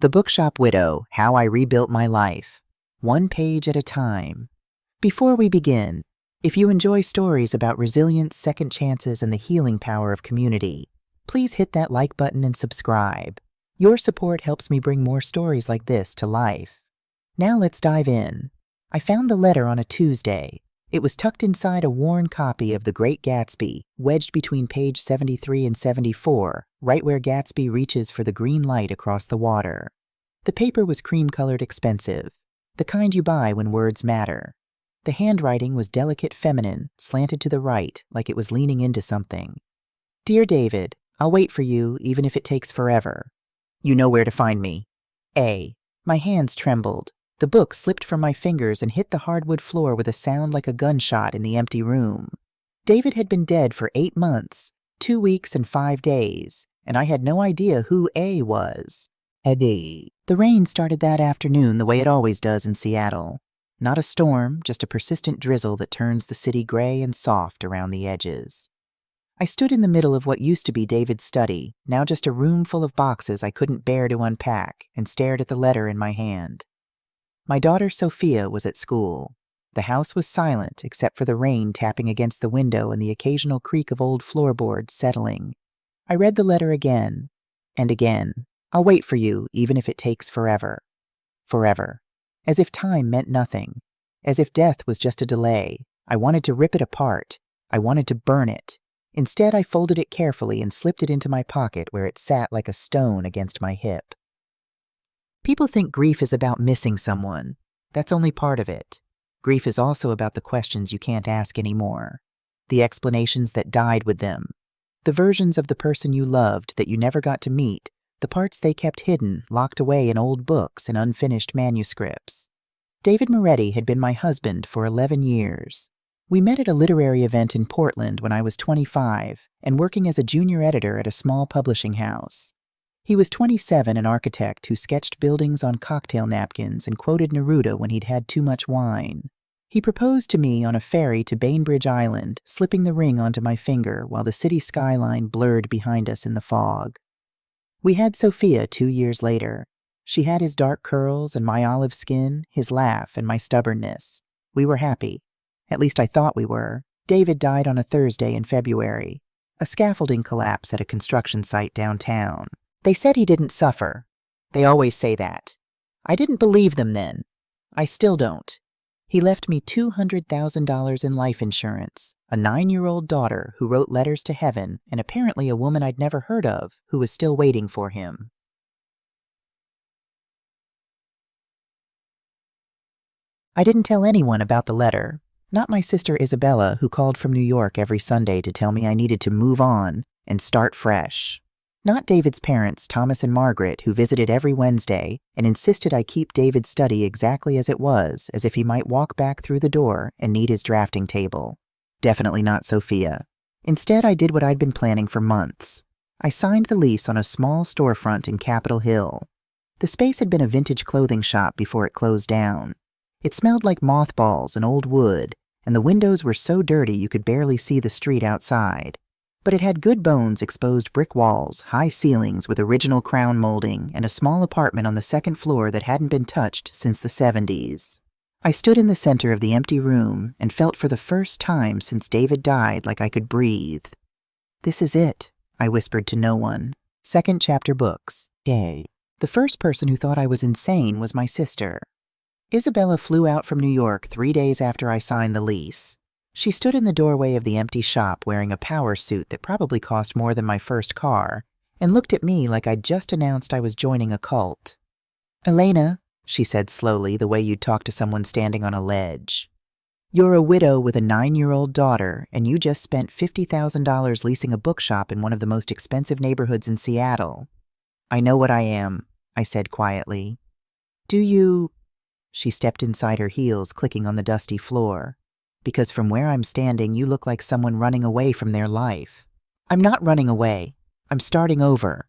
The Bookshop Widow, How I Rebuilt My Life, one page at a time. Before we begin, if you enjoy stories about resilience, second chances, and the healing power of community, please hit that like button and subscribe. Your support helps me bring more stories like this to life. Now let's dive in. I found the letter on a Tuesday. It was tucked inside a worn copy of The Great Gatsby, wedged between page 73 and 74, right where Gatsby reaches for the green light across the water. The paper was cream-colored expensive, the kind you buy when words matter. The handwriting was delicate feminine, slanted to the right, like it was leaning into something. Dear David, I'll wait for you, even if it takes forever. You know where to find me. A. My hands trembled. The book slipped from my fingers and hit the hardwood floor with a sound like a gunshot in the empty room. David had been dead for 8 months, 2 weeks and 5 days, and I had no idea who A was. Eddie. The rain started that afternoon the way it always does in Seattle. Not a storm, just a persistent drizzle that turns the city gray and soft around the edges. I stood in the middle of what used to be David's study, now just a room full of boxes I couldn't bear to unpack, and stared at the letter in my hand. My daughter Sophia was at school. The house was silent except for the rain tapping against the window and the occasional creak of old floorboards settling. I read the letter again and again. I'll wait for you, even if it takes forever. Forever. As if time meant nothing. As if death was just a delay. I wanted to rip it apart. I wanted to burn it. Instead, I folded it carefully and slipped it into my pocket where it sat like a stone against my hip. People think grief is about missing someone. That's only part of it. Grief is also about the questions you can't ask anymore. The explanations that died with them. The versions of the person you loved that you never got to meet. The parts they kept hidden, locked away in old books and unfinished manuscripts. David Moretti had been my husband for 11 years. We met at a literary event in Portland when I was 25 and working as a junior editor at a small publishing house. He was 27, an architect who sketched buildings on cocktail napkins and quoted Neruda when he'd had too much wine. He proposed to me on a ferry to Bainbridge Island, slipping the ring onto my finger while the city skyline blurred behind us in the fog. We had Sophia 2 years later. She had his dark curls and my olive skin, his laugh and my stubbornness. We were happy. At least I thought we were. David died on a Thursday in February. A scaffolding collapse at a construction site downtown. They said he didn't suffer. They always say that. I didn't believe them then. I still don't. He left me $200,000 in life insurance, a 9-year-old daughter who wrote letters to heaven, and apparently a woman I'd never heard of who was still waiting for him. I didn't tell anyone about the letter. Not my sister Isabella, who called from New York every Sunday to tell me I needed to move on and start fresh. Not David's parents, Thomas and Margaret, who visited every Wednesday and insisted I keep David's study exactly as it was, as if he might walk back through the door and need his drafting table. Definitely not Sophia. Instead, I did what I'd been planning for months. I signed the lease on a small storefront in Capitol Hill. The space had been a vintage clothing shop before it closed down. It smelled like mothballs and old wood, and the windows were so dirty you could barely see the street outside. But it had good bones, exposed brick walls, high ceilings with original crown molding, and a small apartment on the second floor that hadn't been touched since the 70s. I stood in the center of the empty room and felt for the first time since David died like I could breathe. This is it, I whispered to no one. Second chapter books. Yay. The first person who thought I was insane was my sister. Isabella flew out from New York 3 days after I signed the lease. She stood in the doorway of the empty shop wearing a power suit that probably cost more than my first car, and looked at me like I'd just announced I was joining a cult. "Elena," she said slowly, the way you'd talk to someone standing on a ledge. "You're a widow with a 9-year-old daughter, and you just spent $50,000 leasing a bookshop in one of the most expensive neighborhoods in Seattle." "I know what I am," I said quietly. "Do you—" She stepped inside her heels, clicking on the dusty floor. "Because from where I'm standing, you look like someone running away from their life." "I'm not running away. I'm starting over."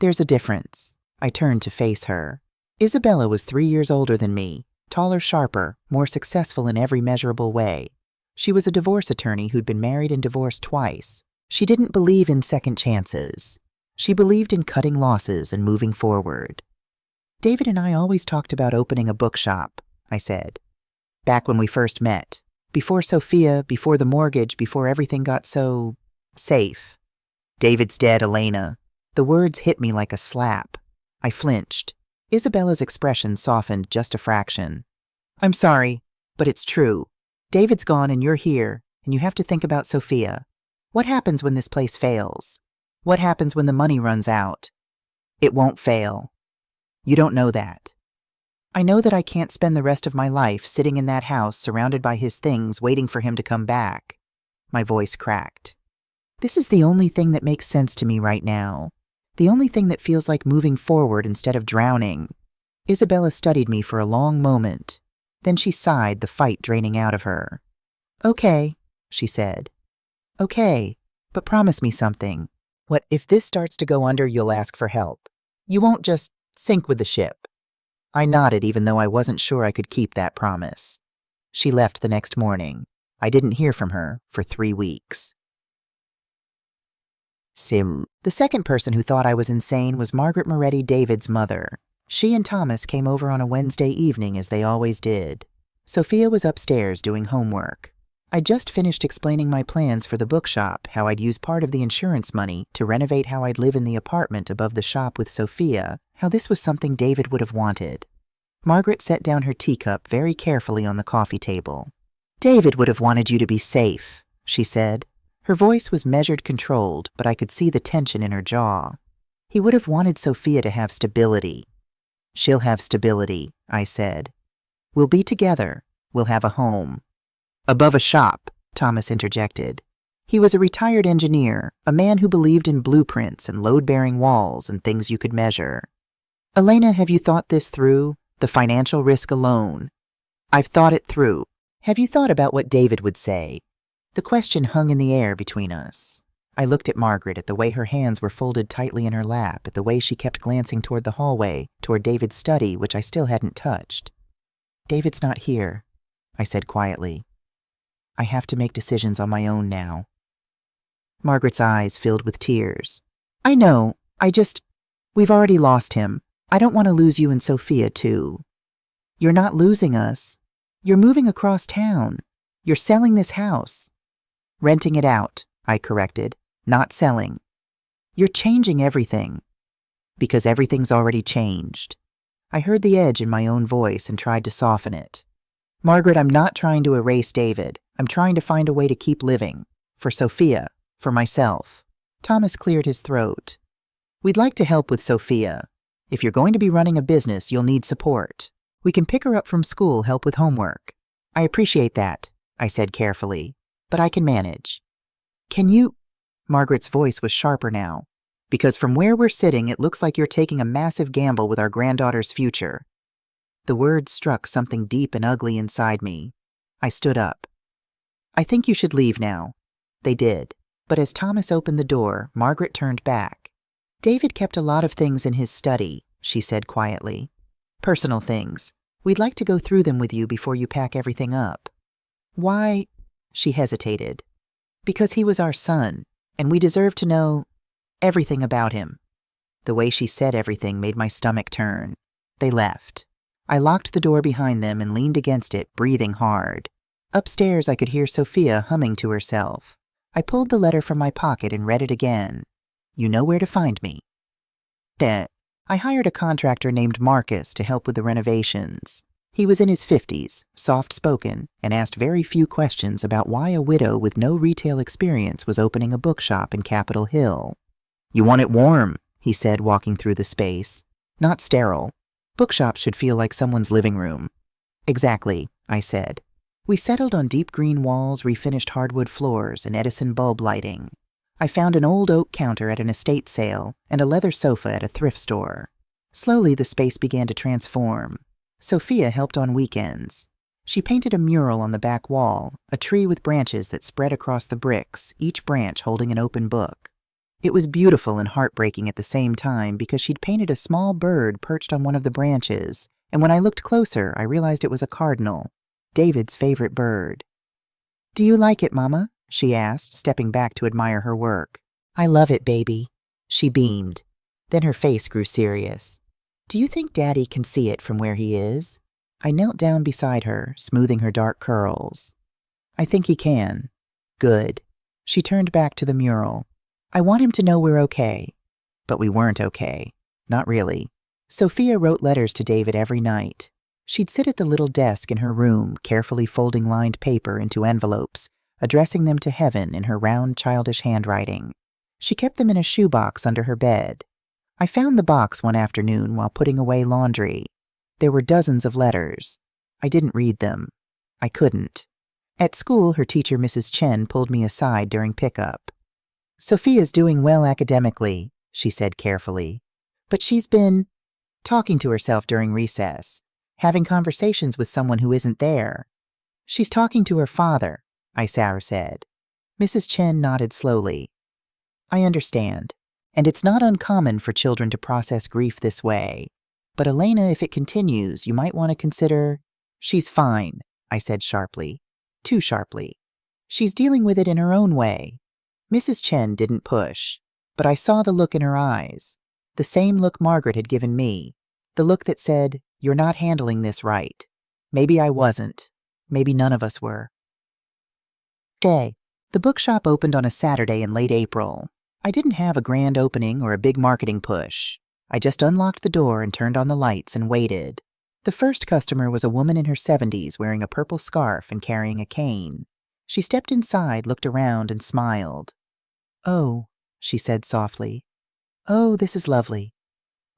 "There's a difference." I turned to face her. Isabella was 3 years older than me, taller, sharper, more successful in every measurable way. She was a divorce attorney who'd been married and divorced twice. She didn't believe in second chances. She believed in cutting losses and moving forward. David and I always talked about opening a bookshop, I said. Back when we first met. Before Sophia, before the mortgage, before everything got so safe. David's dead, Elena. The words hit me like a slap. I flinched. Isabella's expression softened just a fraction. I'm sorry, but it's true. David's gone and you're here, and you have to think about Sophia. What happens when this place fails? What happens when the money runs out? It won't fail. You don't know that. I know that I can't spend the rest of my life sitting in that house surrounded by his things waiting for him to come back. My voice cracked. This is the only thing that makes sense to me right now. The only thing that feels like moving forward instead of drowning. Isabella studied me for a long moment. Then she sighed, the fight draining out of her. Okay, she said. Okay, but promise me something. What if this starts to go under, you'll ask for help? You won't just sink with the ship. I nodded even though I wasn't sure I could keep that promise. She left the next morning. I didn't hear from her for 3 weeks. The second person who thought I was insane was Margaret Moretti, David's mother. She and Thomas came over on a Wednesday evening as they always did. Sophia was upstairs doing homework. I just finished explaining my plans for the bookshop, how I'd use part of the insurance money to renovate how I'd live in the apartment above the shop with Sophia, how this was something David would have wanted. Margaret set down her teacup very carefully on the coffee table. David would have wanted you to be safe, she said. Her voice was measured, controlled, but I could see the tension in her jaw. He would have wanted Sophia to have stability. She'll have stability, I said. We'll be together. We'll have a home. Above a shop, Thomas interjected. He was a retired engineer, a man who believed in blueprints and load-bearing walls and things you could measure. Elena, have you thought this through? The financial risk alone. I've thought it through. Have you thought about what David would say? The question hung in the air between us. I looked at Margaret, at the way her hands were folded tightly in her lap, at the way she kept glancing toward the hallway, toward David's study, which I still hadn't touched. David's not here, I said quietly. I have to make decisions on my own now. Margaret's eyes filled with tears. I know, we've already lost him. I don't want to lose you and Sophia, too. You're not losing us. You're moving across town. You're selling this house. Renting it out, I corrected, not selling. You're changing everything. Because everything's already changed. I heard the edge in my own voice and tried to soften it. Margaret, I'm not trying to erase David. I'm trying to find a way to keep living. For Sophia. For myself. Thomas cleared his throat. We'd like to help with Sophia. If you're going to be running a business, you'll need support. We can pick her up from school, help with homework. I appreciate that, I said carefully, but I can manage. Can you? Margaret's voice was sharper now. Because from where we're sitting, it looks like you're taking a massive gamble with our granddaughter's future. The words struck something deep and ugly inside me. I stood up. I think you should leave now. They did. But as Thomas opened the door, Margaret turned back. David kept a lot of things in his study, she said quietly. Personal things. We'd like to go through them with you before you pack everything up. Why? She hesitated. Because he was our son, and we deserve to know everything about him. The way she said everything made my stomach turn. They left. I locked the door behind them and leaned against it, breathing hard. Upstairs, I could hear Sophia humming to herself. I pulled the letter from my pocket and read it again. You know where to find me. I hired a contractor named Marcus to help with the renovations. He was in his 50s, soft-spoken, and asked very few questions about why a widow with no retail experience was opening a bookshop in Capitol Hill. You want it warm, he said, walking through the space. Not sterile. Bookshops should feel like someone's living room. Exactly, I said. We settled on deep green walls, refinished hardwood floors, and Edison bulb lighting. I found an old oak counter at an estate sale and a leather sofa at a thrift store. Slowly, the space began to transform. Sophia helped on weekends. She painted a mural on the back wall, a tree with branches that spread across the bricks, each branch holding an open book. It was beautiful and heartbreaking at the same time because she'd painted a small bird perched on one of the branches, and when I looked closer, I realized it was a cardinal, David's favorite bird. Do you like it, Mama? She asked, stepping back to admire her work. I love it, baby. She beamed. Then her face grew serious. Do you think Daddy can see it from where he is? I knelt down beside her, smoothing her dark curls. I think he can. Good. She turned back to the mural. I want him to know we're okay. But we weren't okay. Not really. Sophia wrote letters to David every night. She'd sit at the little desk in her room, carefully folding lined paper into envelopes, addressing them to heaven in her round, childish handwriting. She kept them in a shoebox under her bed. I found the box one afternoon while putting away laundry. There were dozens of letters. I didn't read them. I couldn't. At school, her teacher, Mrs. Chen, pulled me aside during pickup. Sophia's doing well academically, she said carefully. But she's been talking to herself during recess, having conversations with someone who isn't there. She's talking to her father, I said. Mrs. Chen nodded slowly. I understand, and it's not uncommon for children to process grief this way. But Elena, if it continues, you might want to consider— She's fine, I said sharply. Too sharply. She's dealing with it in her own way. Mrs. Chen didn't push, but I saw the look in her eyes, the same look Margaret had given me, the look that said, "You're not handling this right." Maybe I wasn't. Maybe none of us were. Day. The bookshop opened on a Saturday in late April. I didn't have a grand opening or a big marketing push. I just unlocked the door and turned on the lights and waited. The first customer was a woman in her 70s wearing a purple scarf and carrying a cane. She stepped inside, looked around, and smiled. "Oh," she said softly. "Oh, this is lovely."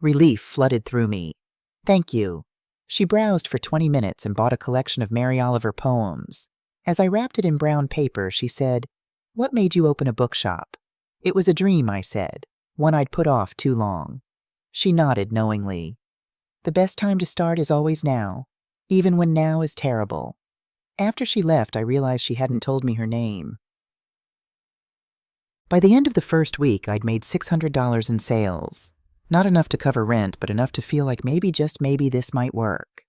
Relief flooded through me. "Thank you." She browsed for 20 minutes and bought a collection of Mary Oliver poems. As I wrapped it in brown paper, she said, "What made you open a bookshop?" "It was a dream," I said, "one I'd put off too long." She nodded knowingly. "The best time to start is always now, even when now is terrible." After she left, I realized she hadn't told me her name. By the end of the first week, I'd made $600 in sales. Not enough to cover rent, but enough to feel like maybe, just maybe, this might work.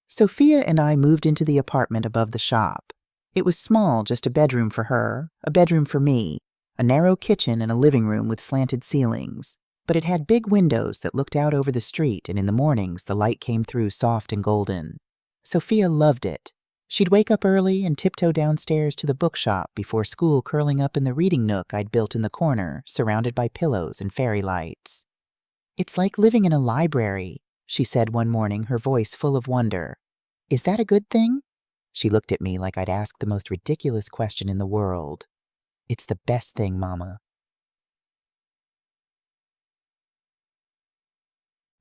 Sophia and I moved into the apartment above the shop. It was small, just a bedroom for her, a bedroom for me, a narrow kitchen and a living room with slanted ceilings. But it had big windows that looked out over the street, and in the mornings the light came through soft and golden. Sophia loved it. She'd wake up early and tiptoe downstairs to the bookshop before school, curling up in the reading nook I'd built in the corner, surrounded by pillows and fairy lights. "It's like living in a library," she said one morning, her voice full of wonder. "Is that a good thing?" She looked at me like I'd asked the most ridiculous question in the world. "It's the best thing, Mama."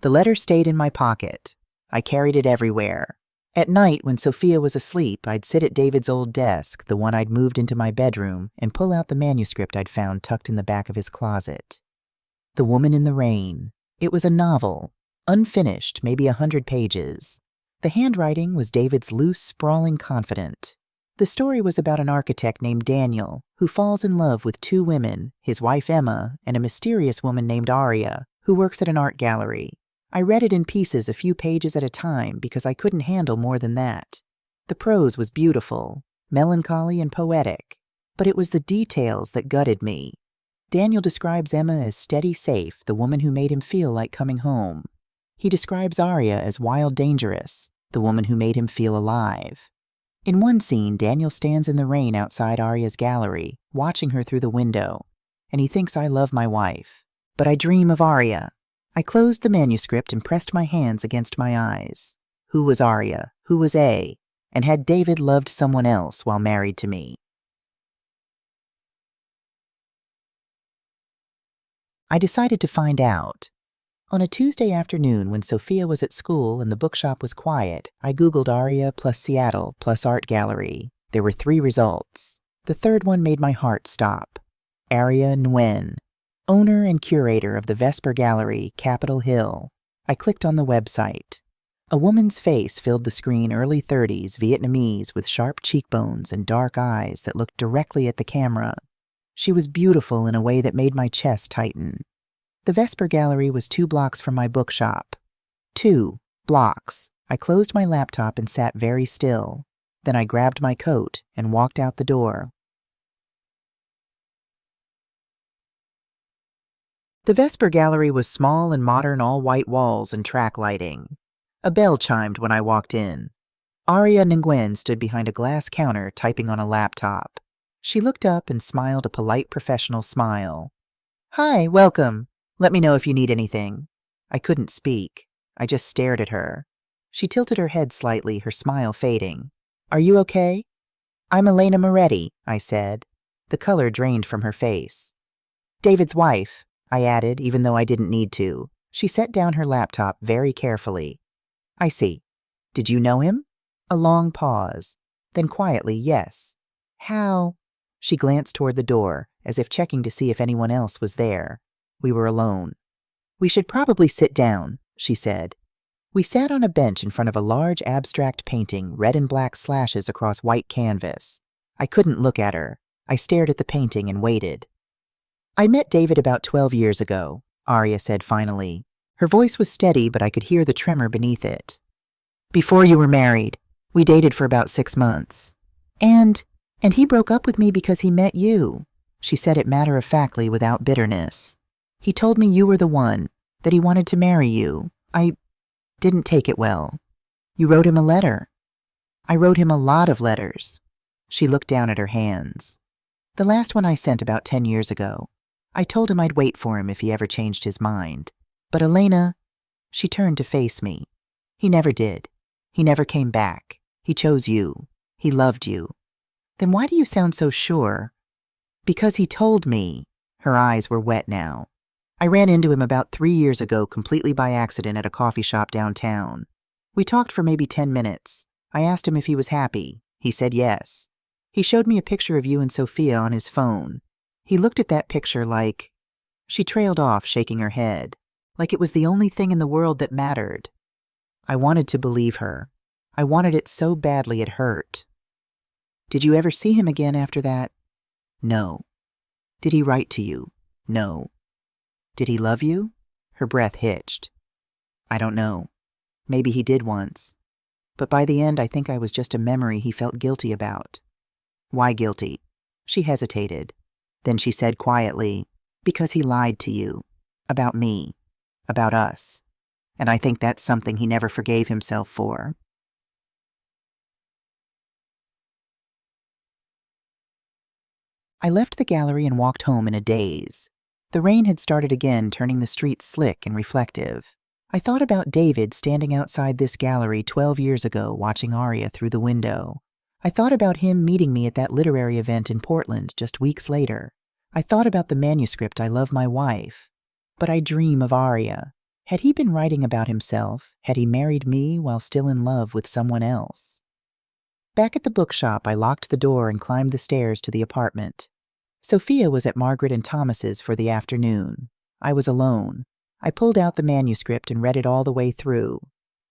The letter stayed in my pocket. I carried it everywhere. At night, when Sophia was asleep, I'd sit at David's old desk, the one I'd moved into my bedroom, and pull out the manuscript I'd found tucked in the back of his closet. The Woman in the Rain. It was a novel, unfinished, maybe 100 pages. The handwriting was David's loose, sprawling, confident. The story was about an architect named Daniel, who falls in love with two women, his wife Emma, and a mysterious woman named Aria, who works at an art gallery. I read it in pieces, a few pages at a time, because I couldn't handle more than that. The prose was beautiful, melancholy and poetic, but it was the details that gutted me. Daniel describes Emma as steady safe, the woman who made him feel like coming home. He describes Aria as wild dangerous, the woman who made him feel alive. In one scene, Daniel stands in the rain outside Aria's gallery, watching her through the window, and he thinks I love my wife. But I dream of Aria. I closed the manuscript and pressed my hands against my eyes. Who was Aria? Who was A? And had David loved someone else while married to me? I decided to find out. On a Tuesday afternoon when Sophia was at school and the bookshop was quiet, I Googled Aria plus Seattle plus art gallery. There were 3 results. The third one made my heart stop. Aria Nguyen, owner and curator of the Vesper Gallery, Capitol Hill. I clicked on the website. A woman's face filled the screen, early 30s, Vietnamese, with sharp cheekbones and dark eyes that looked directly at the camera. She was beautiful in a way that made my chest tighten. The Vesper Gallery was 2 blocks from my bookshop. 2 blocks. I closed my laptop and sat very still. Then I grabbed my coat and walked out the door. The Vesper Gallery was small and modern, all white walls and track lighting. A bell chimed when I walked in. Aria Nguyen stood behind a glass counter typing on a laptop. She looked up and smiled a polite professional smile. "Hi, welcome. Let me know if you need anything." I couldn't speak. I just stared at her. She tilted her head slightly, her smile fading. "Are you okay?" "I'm Elena Moretti," I said. The color drained from her face. "David's wife," I added, even though I didn't need to. She set down her laptop very carefully. "I see. Did you know him?" A long pause. Then quietly, "Yes." "How?" She glanced toward the door, as if checking to see if anyone else was there. We were alone. "We should probably sit down," she said. We sat on a bench in front of a large abstract painting, red and black slashes across white canvas. I couldn't look at her. I stared at the painting and waited. "I met David about 12 years ago," Aria said finally. Her voice was steady, but I could hear the tremor beneath it. "Before you were married. We dated for about 6 months. And he broke up with me because he met you." She said it matter-of-factly without bitterness. "He told me you were the one, that he wanted to marry you. I didn't take it well. You wrote him a letter." "I wrote him a lot of letters." She looked down at her hands. "The last one I sent about 10 years ago. I told him I'd wait for him if he ever changed his mind. But Elena," she turned to face me, "he never did. He never came back. He chose you. He loved you." "Then why do you sound so sure?" "Because he told me." Her eyes were wet now. "I ran into him about 3 years ago completely by accident at a coffee shop downtown. We talked for maybe 10 minutes. I asked him if he was happy. He said yes. He showed me a picture of you and Sophia on his phone. He looked at that picture like—" She trailed off, shaking her head. "Like it was the only thing in the world that mattered." I wanted to believe her. I wanted it so badly it hurt. "Did you ever see him again after that?" "No." "Did he write to you?" "No." "Did he love you?" Her breath hitched. "I don't know. Maybe he did once. But by the end, I think I was just a memory he felt guilty about." "Why guilty?" She hesitated. Then she said quietly, "Because he lied to you. About me. About us. And I think that's something he never forgave himself for." I left the gallery and walked home in a daze. The rain had started again, turning the streets slick and reflective. I thought about David standing outside this gallery 12 years ago, watching Aria through the window. I thought about him meeting me at that literary event in Portland just weeks later. I thought about the manuscript I Love My Wife. But I dream of Aria. Had he been writing about himself? Had he married me while still in love with someone else? Back at the bookshop, I locked the door and climbed the stairs to the apartment. Sophia was at Margaret and Thomas's for the afternoon. I was alone. I pulled out the manuscript and read it all the way through.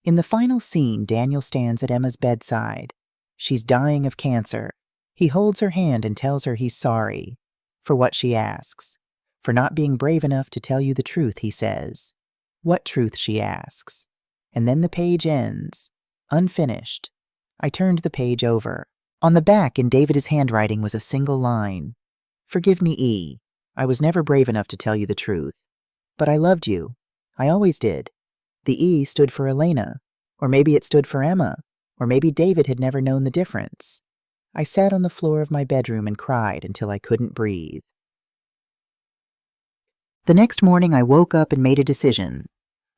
In the final scene, Daniel stands at Emma's bedside. She's dying of cancer. He holds her hand and tells her he's sorry. For what she asks. For not being brave enough to tell you the truth, he says. What truth, she asks. And then the page ends. Unfinished. I turned the page over. On the back, in David's handwriting, was a single line. "Forgive me, E. I was never brave enough to tell you the truth. But I loved you. I always did." The E stood for Elena. Or maybe it stood for Emma. Or maybe David had never known the difference. I sat on the floor of my bedroom and cried until I couldn't breathe. The next morning I woke up and made a decision.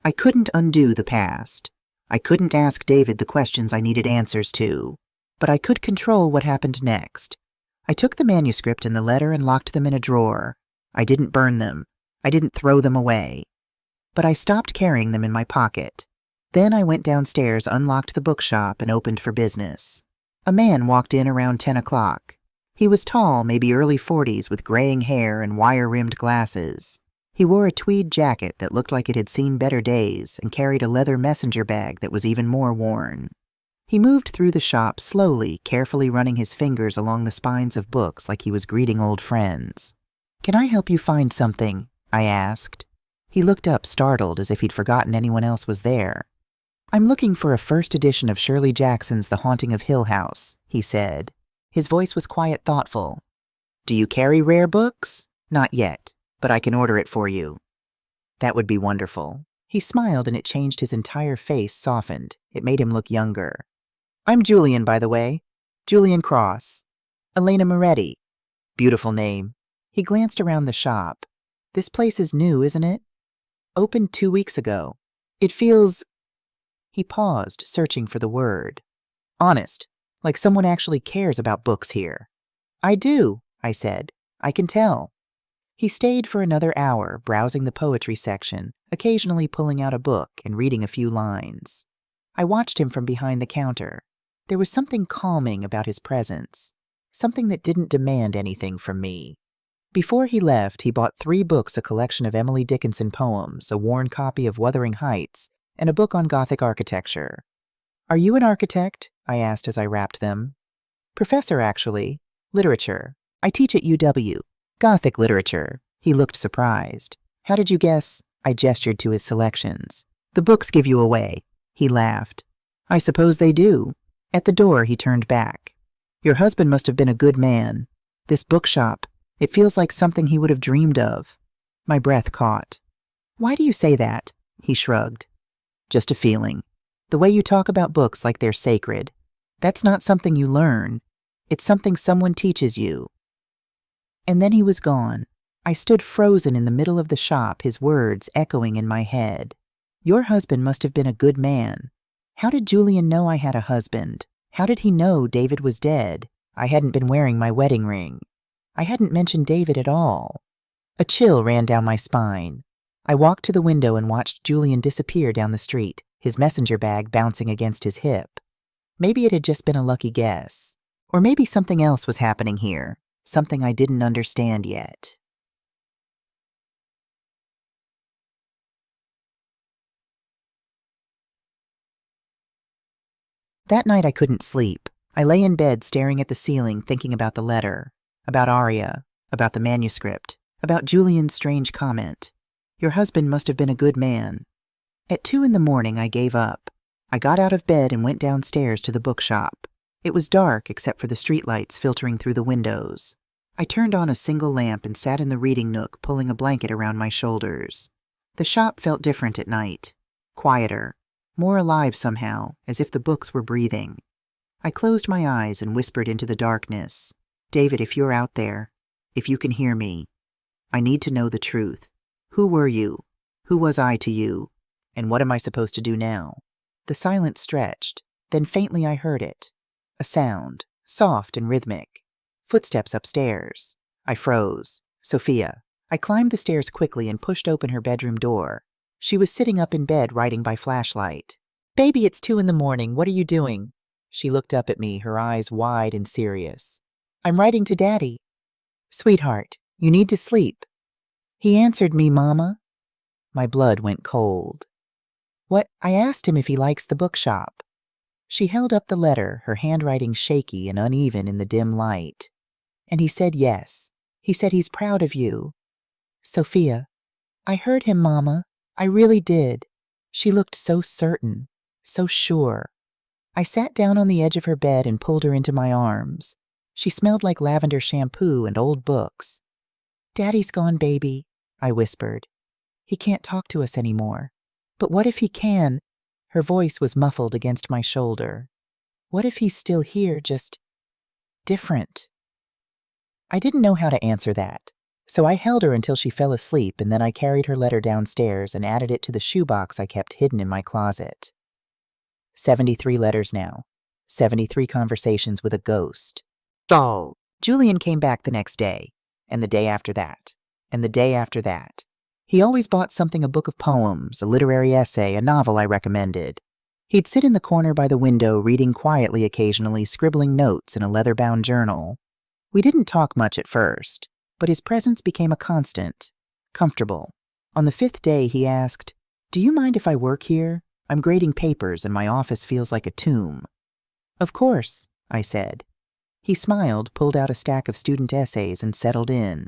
I couldn't undo the past. I couldn't ask David the questions I needed answers to. But I could control what happened next. I took the manuscript and the letter and locked them in a drawer. I didn't burn them. I didn't throw them away. But I stopped carrying them in my pocket. Then I went downstairs, unlocked the bookshop, and opened for business. A man walked in around 10 o'clock. He was tall, maybe early 40s, with graying hair and wire-rimmed glasses. He wore a tweed jacket that looked like it had seen better days and carried a leather messenger bag that was even more worn. He moved through the shop slowly, carefully running his fingers along the spines of books like he was greeting old friends. "Can I help you find something?" I asked. He looked up, startled, as if he'd forgotten anyone else was there. "I'm looking for a first edition of Shirley Jackson's The Haunting of Hill House," he said. His voice was quiet, thoughtful. "Do you carry rare books?" "Not yet, but I can order it for you." That would be wonderful. He smiled and it changed his entire face, softened. It made him look younger. I'm Julian, by the way. Julian Cross. Elena Moretti. Beautiful name. He glanced around the shop. This place is new, isn't it? Opened 2 weeks ago. It feels... He paused, searching for the word. Honest, like someone actually cares about books here. I do, I said. I can tell. He stayed for another hour, browsing the poetry section, occasionally pulling out a book and reading a few lines. I watched him from behind the counter. There was something calming about his presence, something that didn't demand anything from me. Before he left, he bought 3 books, a collection of Emily Dickinson poems, a worn copy of Wuthering Heights, and a book on Gothic architecture. Are you an architect? I asked as I wrapped them. Professor, actually. Literature. I teach at UW. Gothic literature. He looked surprised. How did you guess? I gestured to his selections. The books give you away. He laughed. I suppose they do. At the door, he turned back. Your husband must have been a good man. This bookshop, it feels like something he would have dreamed of. My breath caught. Why do you say that? He shrugged. Just a feeling. The way you talk about books like they're sacred. That's not something you learn. It's something someone teaches you. And then he was gone. I stood frozen in the middle of the shop, his words echoing in my head. Your husband must have been a good man. How did Julian know I had a husband? How did he know David was dead? I hadn't been wearing my wedding ring. I hadn't mentioned David at all. A chill ran down my spine. I walked to the window and watched Julian disappear down the street, his messenger bag bouncing against his hip. Maybe it had just been a lucky guess. Or maybe something else was happening here, something I didn't understand yet. That night I couldn't sleep. I lay in bed staring at the ceiling, thinking about the letter, about Aria, about the manuscript, about Julian's strange comment. Your husband must have been a good man. At 2 a.m, I gave up. I got out of bed and went downstairs to the bookshop. It was dark except for the streetlights filtering through the windows. I turned on a single lamp and sat in the reading nook, pulling a blanket around my shoulders. The shop felt different at night. Quieter. More alive somehow, as if the books were breathing. I closed my eyes and whispered into the darkness. David, if you're out there, if you can hear me, I need to know the truth. Who were you? Who was I to you? And what am I supposed to do now? The silence stretched. Then faintly I heard it. A sound, soft and rhythmic. Footsteps upstairs. I froze. Sophia. I climbed the stairs quickly and pushed open her bedroom door. She was sitting up in bed writing by flashlight. Baby, it's 2 a.m. What are you doing? She looked up at me, her eyes wide and serious. I'm writing to Daddy. Sweetheart, you need to sleep. He answered me, Mama. My blood went cold. What? I asked him if he likes the bookshop. She held up the letter, her handwriting shaky and uneven in the dim light. And he said yes. He said he's proud of you. Sophia, I heard him, Mama. I really did. She looked so certain, so sure. I sat down on the edge of her bed and pulled her into my arms. She smelled like lavender shampoo and old books. Daddy's gone, baby, I whispered. He can't talk to us anymore. But what if he can? Her voice was muffled against my shoulder. What if he's still here, just different? I didn't know how to answer that, so I held her until she fell asleep, and then I carried her letter downstairs and added it to the shoebox I kept hidden in my closet. 73 letters now. 73 conversations with a ghost. So, Julian came back the next day, and the day after that, and the day after that. He always bought something, a book of poems, a literary essay, a novel I recommended. He'd sit in the corner by the window, reading quietly occasionally, scribbling notes in a leather-bound journal. We didn't talk much at first, but his presence became a constant, comfortable. On the 5th day, he asked, Do you mind if I work here? I'm grading papers and my office feels like a tomb. Of course, I said. He smiled, pulled out a stack of student essays, and settled in.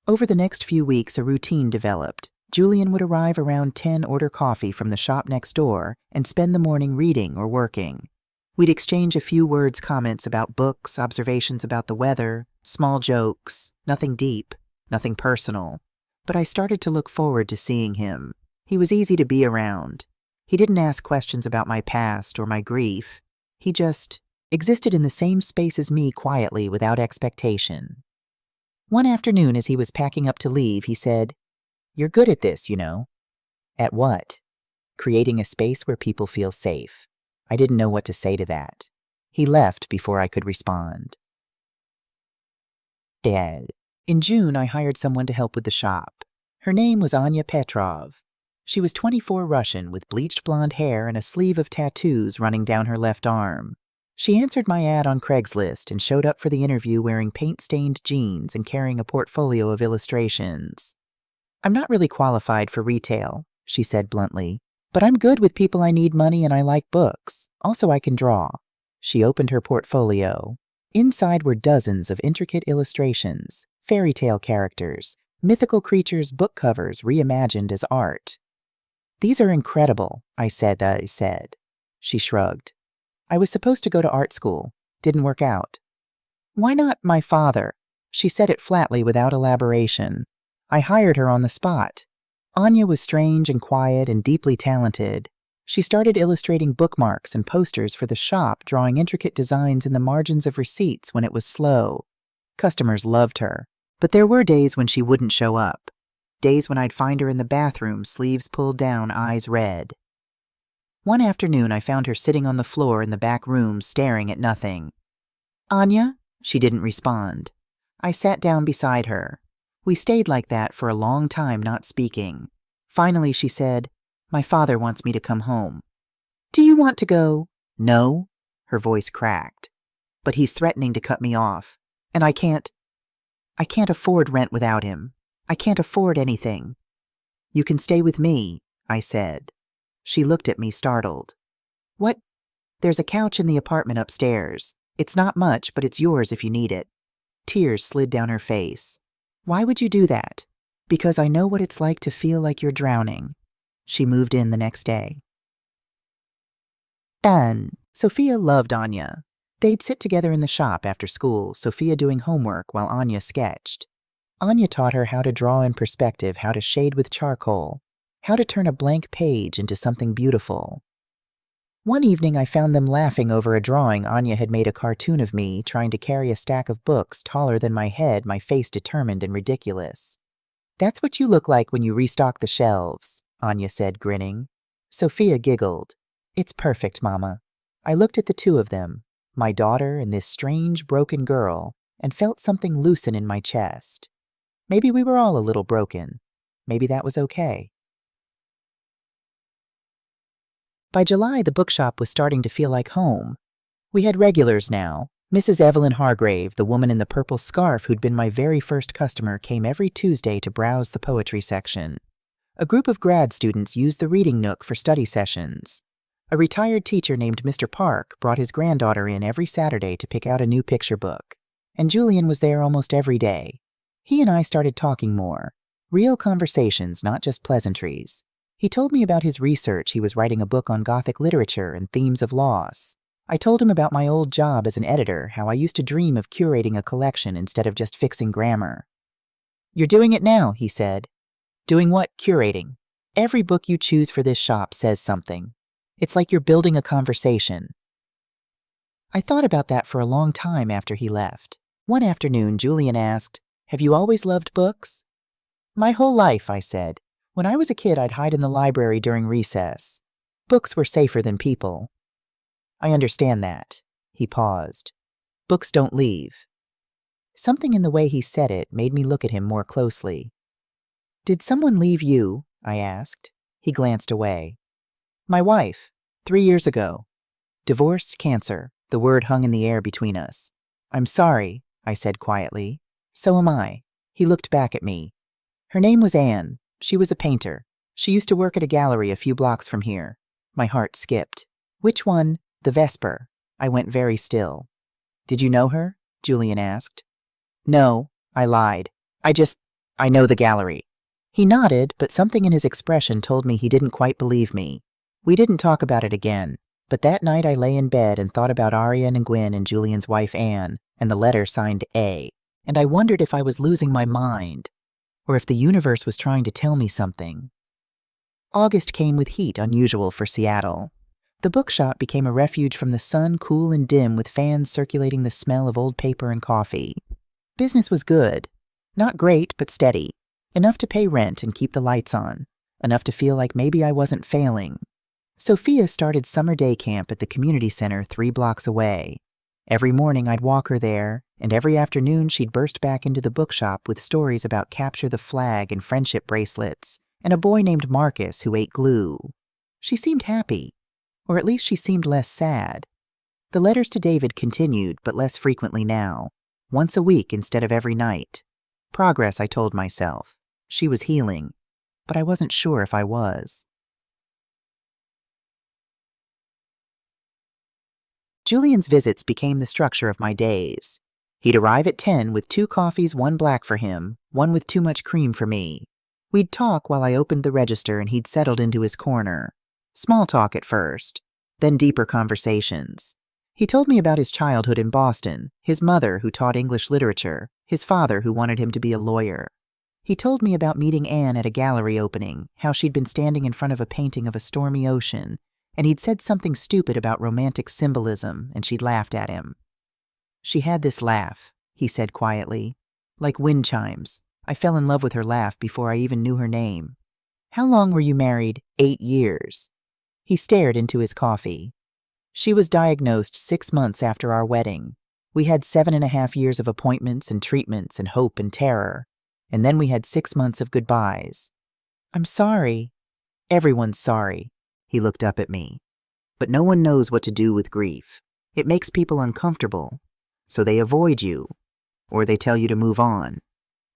Over the next few weeks, a routine developed. Julian would arrive around 10, order coffee from the shop next door, and spend the morning reading or working. We'd exchange a few words, comments about books, observations about the weather, small jokes, nothing deep, nothing personal. But I started to look forward to seeing him. He was easy to be around. He didn't ask questions about my past or my grief. He just existed in the same space as me quietly without expectation. One afternoon as he was packing up to leave, he said, "You're good at this, you know." At what? Creating a space where people feel safe. I didn't know what to say to that. He left before I could respond. Dad. In June, I hired someone to help with the shop. Her name was Anya Petrov. She was 24, Russian, with bleached blonde hair and a sleeve of tattoos running down her left arm. She answered my ad on Craigslist and showed up for the interview wearing paint-stained jeans and carrying a portfolio of illustrations. "I'm not really qualified for retail," she said bluntly, "but I'm good with people I need money and I like books. Also, I can draw." She opened her portfolio. Inside were dozens of intricate illustrations, fairy tale characters, mythical creatures' book covers reimagined as art. "These are incredible," I said. She shrugged. "I was supposed to go to art school. Didn't work out." "Why not my father?" She said it flatly without elaboration. I hired her on the spot. Anya was strange and quiet and deeply talented. She started illustrating bookmarks and posters for the shop, drawing intricate designs in the margins of receipts when it was slow. Customers loved her, but there were days when she wouldn't show up. Days when I'd find her in the bathroom, sleeves pulled down, eyes red. One afternoon, I found her sitting on the floor in the back room, staring at nothing. "Anya?" She didn't respond. I sat down beside her. We stayed like that for a long time, not speaking. Finally, she said, "My father wants me to come home." "Do you want to go?" "No." Her voice cracked. "But he's threatening to cut me off. And I can't afford rent without him. I can't afford anything." "You can stay with me," I said. She looked at me, startled. "What?" "There's a couch in the apartment upstairs. It's not much, but it's yours if you need it." Tears slid down her face. "Why would you do that?" "Because I know what it's like to feel like you're drowning." She moved in the next day. Done. Sophia loved Anya. They'd sit together in the shop after school, Sophia doing homework while Anya sketched. Anya taught her how to draw in perspective, how to shade with charcoal, how to turn a blank page into something beautiful. One evening, I found them laughing over a drawing Anya had made, a cartoon of me trying to carry a stack of books taller than my head, my face determined and ridiculous. "That's what you look like when you restock the shelves," Anya said, grinning. Sophia giggled. "It's perfect, Mama." I looked at the two of them, my daughter and this strange, broken girl, and felt something loosen in my chest. Maybe we were all a little broken. Maybe that was okay. By July, the bookshop was starting to feel like home. We had regulars now. Mrs. Evelyn Hargrave, the woman in the purple scarf who'd been my very first customer, came every Tuesday to browse the poetry section. A group of grad students used the reading nook for study sessions. A retired teacher named Mr. Park brought his granddaughter in every Saturday to pick out a new picture book. And Julian was there almost every day. He and I started talking more. Real conversations, not just pleasantries. He told me about his research. He was writing a book on Gothic literature and themes of loss. I told him about my old job as an editor, how I used to dream of curating a collection instead of just fixing grammar. "You're doing it now," he said. "Doing what? Curating. Every book you choose for this shop says something. It's like you're building a conversation." I thought about that for a long time after he left. One afternoon, Julian asked, "Have you always loved books?" "My whole life," I said. "When I was a kid, I'd hide in the library during recess. Books were safer than people." "I understand that." He paused. "Books don't leave." Something in the way he said it made me look at him more closely. "Did someone leave you?" I asked. He glanced away. "My wife, 3 years ago. Divorce, cancer." The word hung in the air between us. "I'm sorry," I said quietly. "So am I." He looked back at me. "Her name was Anne. She was a painter. She used to work at a gallery a few blocks from here." My heart skipped. "Which one?" "The Vesper." I went very still. "Did you know her?" Julian asked. "No," I lied. I know the gallery." He nodded, but something in his expression told me he didn't quite believe me. We didn't talk about it again, but that night I lay in bed and thought about Arian and Gwen and Julian's wife Anne, and the letter signed A, and I wondered if I was losing my mind, or if the universe was trying to tell me something. August came with heat unusual for Seattle. The bookshop became a refuge from the sun, cool and dim, with fans circulating the smell of old paper and coffee. Business was good. Not great, but steady. Enough to pay rent and keep the lights on. Enough to feel like maybe I wasn't failing. Sophia started summer day camp at the community center 3 blocks away. Every morning I'd walk her there, and every afternoon she'd burst back into the bookshop with stories about Capture the Flag and friendship bracelets, and a boy named Marcus who ate glue. She seemed happy, or at least she seemed less sad. The letters to David continued, but less frequently now, once a week instead of every night. Progress, I told myself. She was healing, but I wasn't sure if I was. Julian's visits became the structure of my days. He'd arrive at 10 with 2 coffees, 1 black for him, 1 with too much cream for me. We'd talk while I opened the register and he'd settled into his corner. Small talk at first, then deeper conversations. He told me about his childhood in Boston, his mother who taught English literature, his father who wanted him to be a lawyer. He told me about meeting Anne at a gallery opening, how she'd been standing in front of a painting of a stormy ocean, and he'd said something stupid about romantic symbolism, and she'd laughed at him. She had this laugh, he said quietly, like wind chimes. I fell in love with her laugh before I even knew her name. How long were you married? 8 years. He stared into his coffee. She was diagnosed 6 months after our wedding. We had 7.5 years of appointments and treatments and hope and terror. And then we had 6 months of goodbyes. I'm sorry. Everyone's sorry. He looked up at me. But no one knows what to do with grief. It makes people uncomfortable. So they avoid you. Or they tell you to move on.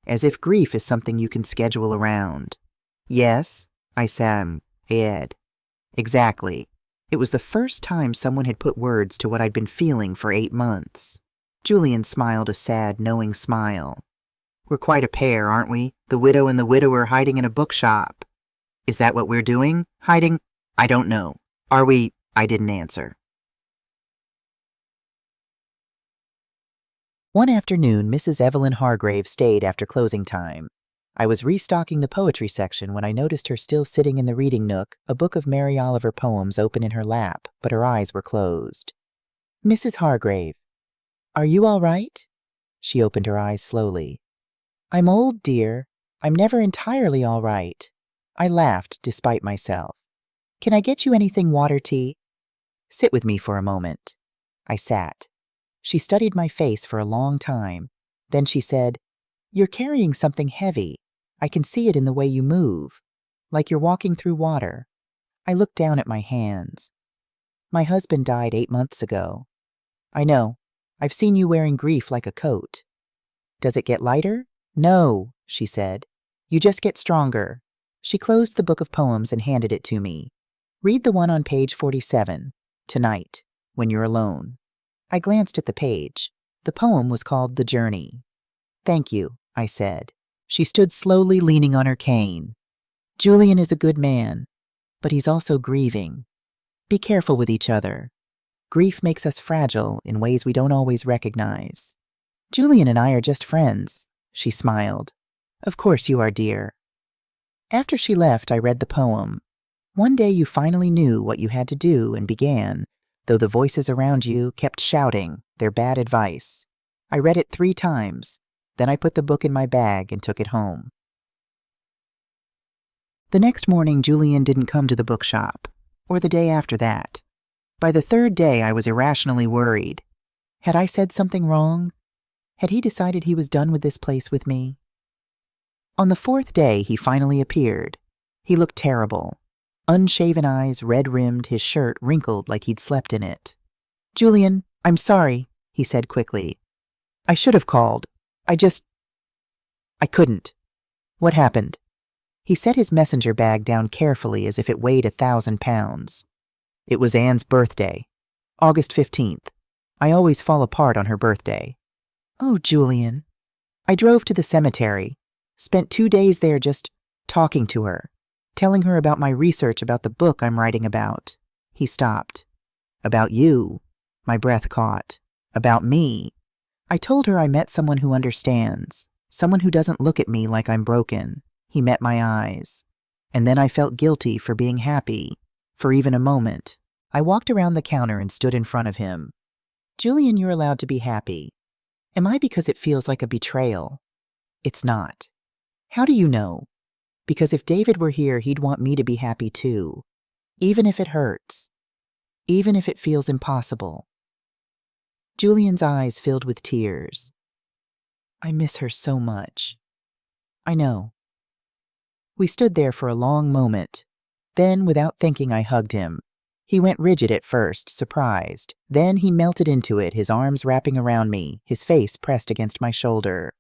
As if grief is something you can schedule around. Yes, I said, Ed. Exactly. It was the first time someone had put words to what I'd been feeling for 8 months. Julian smiled a sad, knowing smile. We're quite a pair, aren't we? The widow and the widower hiding in a bookshop. Is that what we're doing? Hiding? I don't know. Are we? I didn't answer. One afternoon, Mrs. Evelyn Hargrave stayed after closing time. I was restocking the poetry section when I noticed her still sitting in the reading nook, a book of Mary Oliver poems open in her lap, but her eyes were closed. Mrs. Hargrave, are you all right? She opened her eyes slowly. I'm old, dear. I'm never entirely all right. I laughed despite myself. Can I get you anything water tea? Sit with me for a moment. I sat. She studied my face for a long time. Then she said, You're carrying something heavy. I can see it in the way you move, like you're walking through water. I looked down at my hands. My husband died 8 months ago. I know. I've seen you wearing grief like a coat. Does it get lighter? No, she said. You just get stronger. She closed the book of poems and handed it to me. Read the one on page 47, tonight, when you're alone. I glanced at the page. The poem was called The Journey. Thank you, I said. She stood slowly leaning on her cane. Julian is a good man, but he's also grieving. Be careful with each other. Grief makes us fragile in ways we don't always recognize. Julian and I are just friends, she smiled. Of course you are, dear. After she left, I read the poem. One day you finally knew what you had to do and began, though the voices around you kept shouting their bad advice. I read it 3 times. Then I put the book in my bag and took it home. The next morning, Julian didn't come to the bookshop, or the day after that. By the 3rd day, I was irrationally worried. Had I said something wrong? Had he decided he was done with this place with me? On the 4th day, he finally appeared. He looked terrible. Unshaven eyes, red-rimmed, his shirt wrinkled like he'd slept in it. Julian, I'm sorry, he said quickly. I should have called. I couldn't. What happened? He set his messenger bag down carefully as if it weighed 1,000 pounds. It was Anne's birthday, August 15th. I always fall apart on her birthday. Oh, Julian. I drove to the cemetery, spent 2 days there just talking to her, telling her about my research about the book I'm writing about. He stopped. About you. My breath caught. About me. I told her I met someone who understands, someone who doesn't look at me like I'm broken. He met my eyes. And then I felt guilty for being happy, for even a moment. I walked around the counter and stood in front of him. Julian, you're allowed to be happy. Am I because it feels like a betrayal? It's not. How do you know? Because if David were here, he'd want me to be happy too. Even if it hurts. Even if it feels impossible. Julian's eyes filled with tears. I miss her so much. I know. We stood there for a long moment. Then, without thinking, I hugged him. He went rigid at first, surprised. Then he melted into it, his arms wrapping around me, his face pressed against my shoulder.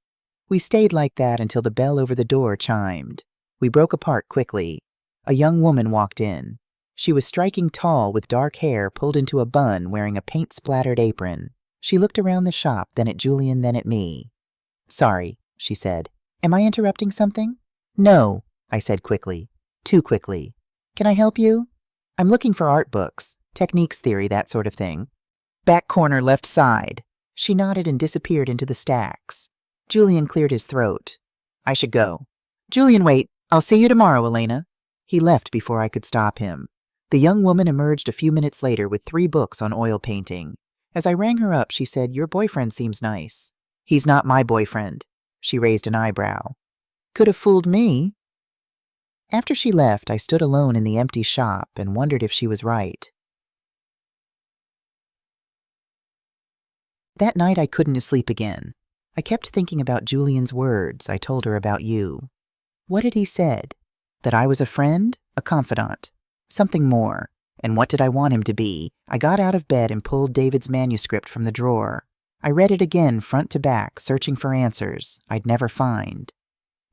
We stayed like that until the bell over the door chimed. We broke apart quickly. A young woman walked in. She was striking tall with dark hair pulled into a bun, wearing a paint-splattered apron. She looked around the shop, then at Julian, then at me. Sorry, she said. Am I interrupting something? No, I said quickly. Too quickly. Can I help you? I'm looking for art books, techniques theory, that sort of thing. Back corner left side. She nodded and disappeared into the stacks. Julian cleared his throat. I should go. Julian, wait. I'll see you tomorrow, Elena. He left before I could stop him. The young woman emerged a few minutes later with 3 books on oil painting. As I rang her up, she said, Your boyfriend seems nice. He's not my boyfriend. She raised an eyebrow. Could have fooled me. After she left, I stood alone in the empty shop and wondered if she was right. That night I couldn't sleep again. I kept thinking about Julian's words I told her about you. What had he said? That I was a friend? A confidant? Something more. And what did I want him to be? I got out of bed and pulled David's manuscript from the drawer. I read it again front to back, searching for answers I'd never find.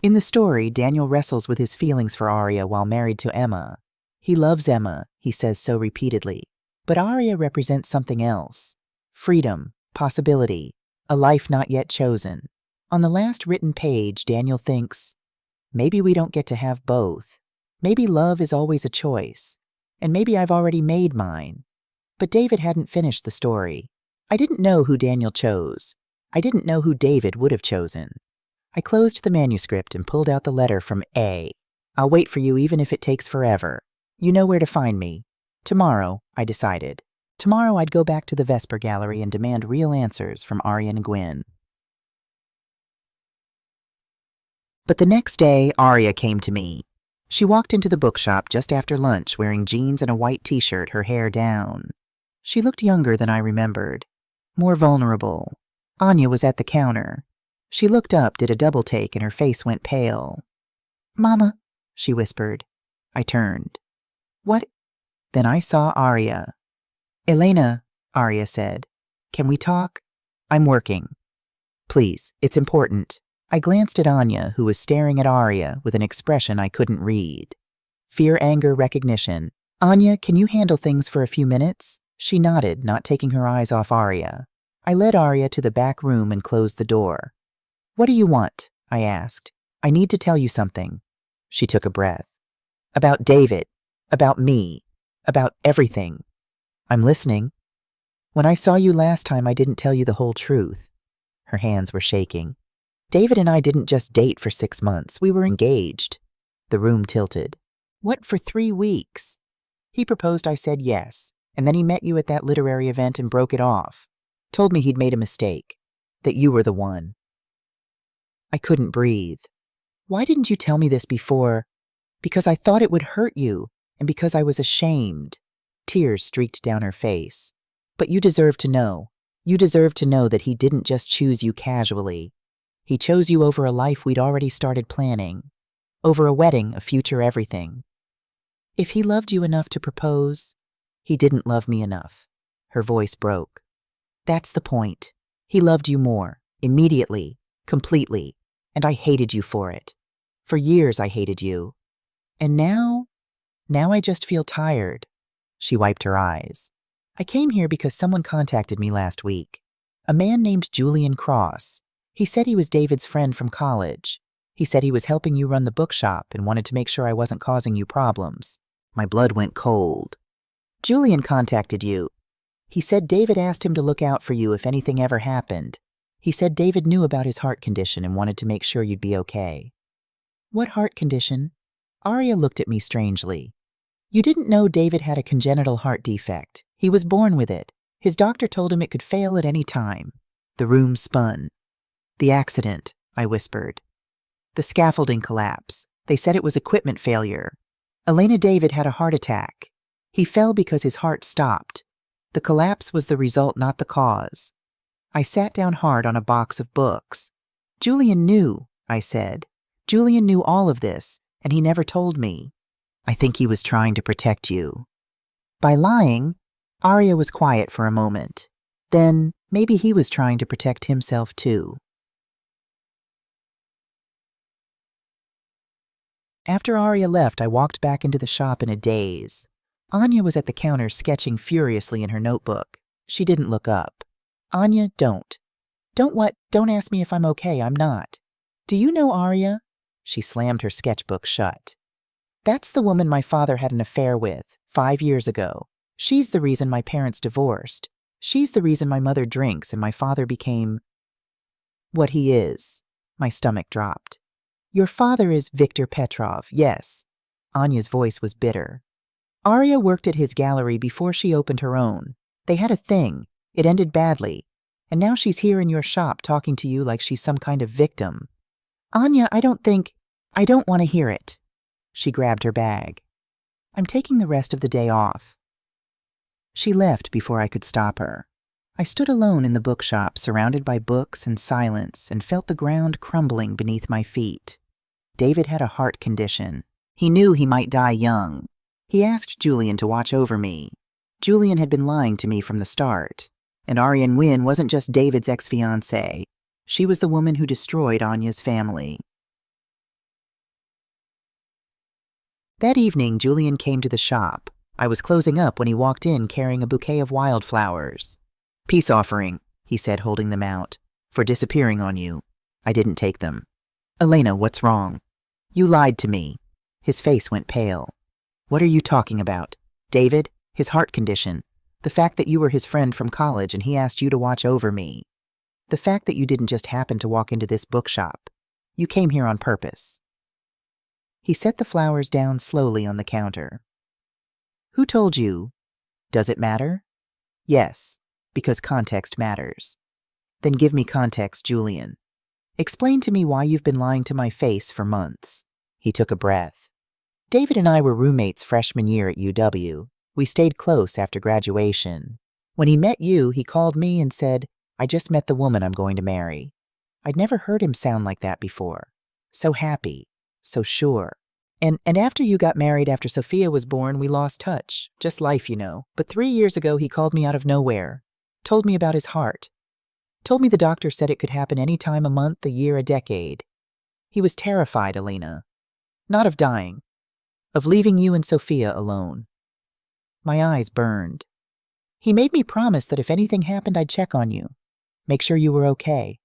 In the story, Daniel wrestles with his feelings for Arya while married to Emma. He loves Emma, he says so repeatedly. But Arya represents something else. Freedom, possibility, a life not yet chosen. On the last written page, Daniel thinks, maybe we don't get to have both. Maybe love is always a choice. And maybe I've already made mine. But David hadn't finished the story. I didn't know who Daniel chose. I didn't know who David would have chosen. I closed the manuscript and pulled out the letter from A. I'll wait for you even if it takes forever. You know where to find me. Tomorrow, I decided. Tomorrow I'd go back to the Vesper Gallery and demand real answers from Arya and Gwyn. But the next day, Arya came to me. She walked into the bookshop just after lunch wearing jeans and a white t-shirt, her hair down. She looked younger than I remembered, more vulnerable. Anya was at the counter. She looked up, did a double take, and her face went pale. Mama, she whispered. I turned. What? Then I saw Arya. Elena, Arya said. Can we talk? I'm working. Please, it's important. I glanced at Anya, who was staring at Arya with an expression I couldn't read. Fear, anger, recognition. Anya, can you handle things for a few minutes? She nodded, not taking her eyes off Arya. I led Arya to the back room and closed the door. What do you want? I asked. I need to tell you something. She took a breath. About David. About me. About everything. I'm listening. When I saw you last time, I didn't tell you the whole truth. Her hands were shaking. David and I didn't just date for 6 months. We were engaged. The room tilted. What, for 3 weeks? He proposed, I said yes, and then he met you at that literary event and broke it off. Told me he'd made a mistake. That you were the one. I couldn't breathe. Why didn't you tell me this before? Because I thought it would hurt you, and because I was ashamed. Tears streaked down her face. But you deserve to know. You deserve to know that he didn't just choose you casually. He chose you over a life we'd already started planning. Over a wedding, a future everything. If he loved you enough to propose, he didn't love me enough. Her voice broke. That's the point. He loved you more, immediately, completely, and I hated you for it. For years I hated you. And now I just feel tired. She wiped her eyes. I came here because someone contacted me last week. A man named Julian Cross. He said he was David's friend from college. He said he was helping you run the bookshop and wanted to make sure I wasn't causing you problems. My blood went cold. Julian contacted you. He said David asked him to look out for you if anything ever happened. He said David knew about his heart condition and wanted to make sure you'd be okay. What heart condition? Arya looked at me strangely. You didn't know David had a congenital heart defect. He was born with it. His doctor told him it could fail at any time. The room spun. The accident, I whispered. The scaffolding collapse. They said it was equipment failure. Elena David had a heart attack. He fell because his heart stopped. The collapse was the result, not the cause. I sat down hard on a box of books. Julian knew, I said. Julian knew all of this, and he never told me. I think he was trying to protect you. By lying, Arya was quiet for a moment. Then, maybe he was trying to protect himself too. After Arya left, I walked back into the shop in a daze. Anya was at the counter sketching furiously in her notebook. She didn't look up. Anya, don't. Don't what? Don't ask me if I'm okay. I'm not. Do you know Arya? She slammed her sketchbook shut. That's the woman my father had an affair with 5 years ago. She's the reason my parents divorced. She's the reason my mother drinks and my father became what he is. My stomach dropped. Your father is Viktor Petrov, yes. Anya's voice was bitter. Arya worked at his gallery before she opened her own. They had a thing. It ended badly. And now she's here in your shop talking to you like she's some kind of victim. Anya, I don't want to hear it. She grabbed her bag. I'm taking the rest of the day off. She left before I could stop her. I stood alone in the bookshop, surrounded by books and silence, and felt the ground crumbling beneath my feet. David had a heart condition. He knew he might die young. He asked Julian to watch over me. Julian had been lying to me from the start. And Aryan Wynn wasn't just David's ex-fiancée. She was the woman who destroyed Anya's family. That evening, Julian came to the shop. I was closing up when he walked in carrying a bouquet of wildflowers. Peace offering, he said, holding them out, for disappearing on you. I didn't take them. Elena, what's wrong? You lied to me. His face went pale. What are you talking about? David? His heart condition? The fact that you were his friend from college and he asked you to watch over me? The fact that you didn't just happen to walk into this bookshop? You came here on purpose. He set the flowers down slowly on the counter. Who told you? Does it matter? Yes, because context matters. Then give me context, Julian. Explain to me why you've been lying to my face for months. He took a breath. David and I were roommates freshman year at UW. We stayed close after graduation. When he met you, he called me and said, I just met the woman I'm going to marry. I'd never heard him sound like that before. So happy, so sure. And after you got married, after Sophia was born, we lost touch. Just life, you know. But 3 years ago, he called me out of nowhere. Told me about his heart. Told me the doctor said it could happen any time, a month, a year, a decade. He was terrified, Elena. Not of dying. Of leaving you and Sophia alone. My eyes burned. He made me promise that if anything happened, I'd check on you. Make sure you were okay.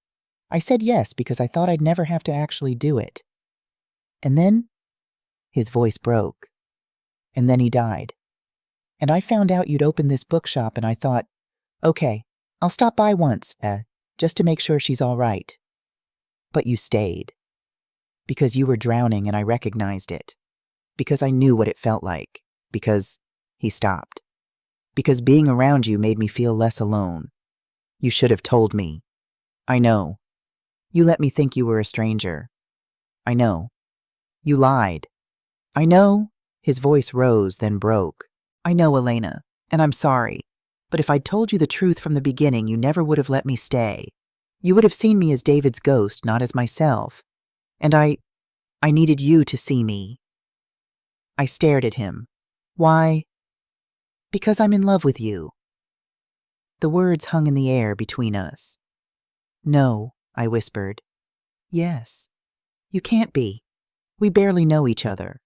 I said yes because I thought I'd never have to actually do it. And then, his voice broke. And then he died. And I found out you'd opened this bookshop and I thought, okay, I'll stop by once, just to make sure she's all right. But you stayed. Because you were drowning and I recognized it. Because I knew what it felt like. Because he stopped. Because being around you made me feel less alone. You should have told me. I know. You let me think you were a stranger. I know. You lied. I know. His voice rose, then broke. I know, Elena, and I'm sorry. But if I'd told you the truth from the beginning, you never would have let me stay. You would have seen me as David's ghost, not as myself. And I needed you to see me. I stared at him. Why? Because I'm in love with you. The words hung in the air between us. No, I whispered. Yes. You can't be. We barely know each other.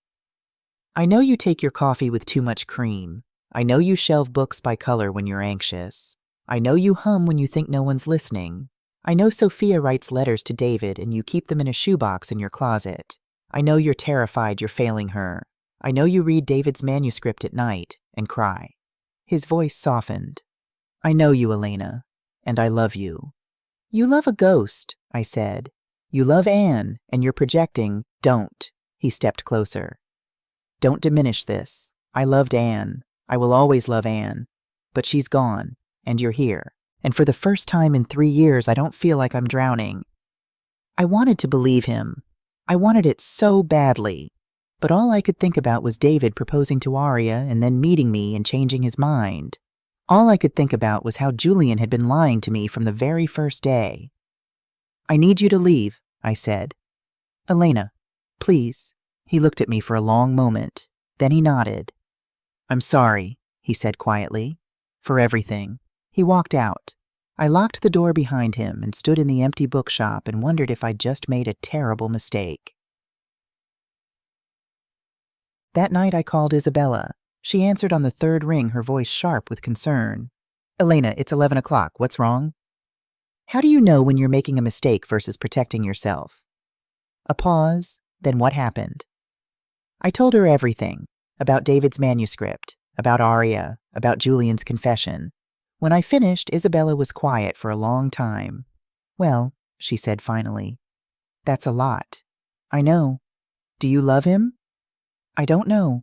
I know you take your coffee with too much cream. I know you shelve books by color when you're anxious. I know you hum when you think no one's listening. I know Sophia writes letters to David and you keep them in a shoebox in your closet. I know you're terrified you're failing her. I know you read David's manuscript at night and cry. His voice softened. I know you, Elena, and I love you. You love a ghost, I said. You love Anne, and you're projecting. Don't. He stepped closer. Don't diminish this. I loved Anne. I will always love Anne. But she's gone, and you're here. And for the first time in 3 years, I don't feel like I'm drowning. I wanted to believe him. I wanted it so badly. But all I could think about was David proposing to Aria and then meeting me and changing his mind. All I could think about was how Julian had been lying to me from the very first day. I need you to leave, I said. Elena, please. He looked at me for a long moment. Then he nodded. I'm sorry, he said quietly, for everything. He walked out. I locked the door behind him and stood in the empty bookshop and wondered if I'd just made a terrible mistake. That night I called Isabella. She answered on the third ring, her voice sharp with concern. Elena, it's 11 o'clock. What's wrong? How do you know when you're making a mistake versus protecting yourself? A pause, then what happened? I told her everything, about David's manuscript, about Aria, about Julian's confession. When I finished, Isabella was quiet for a long time. Well, she said finally, that's a lot. I know. Do you love him? I don't know.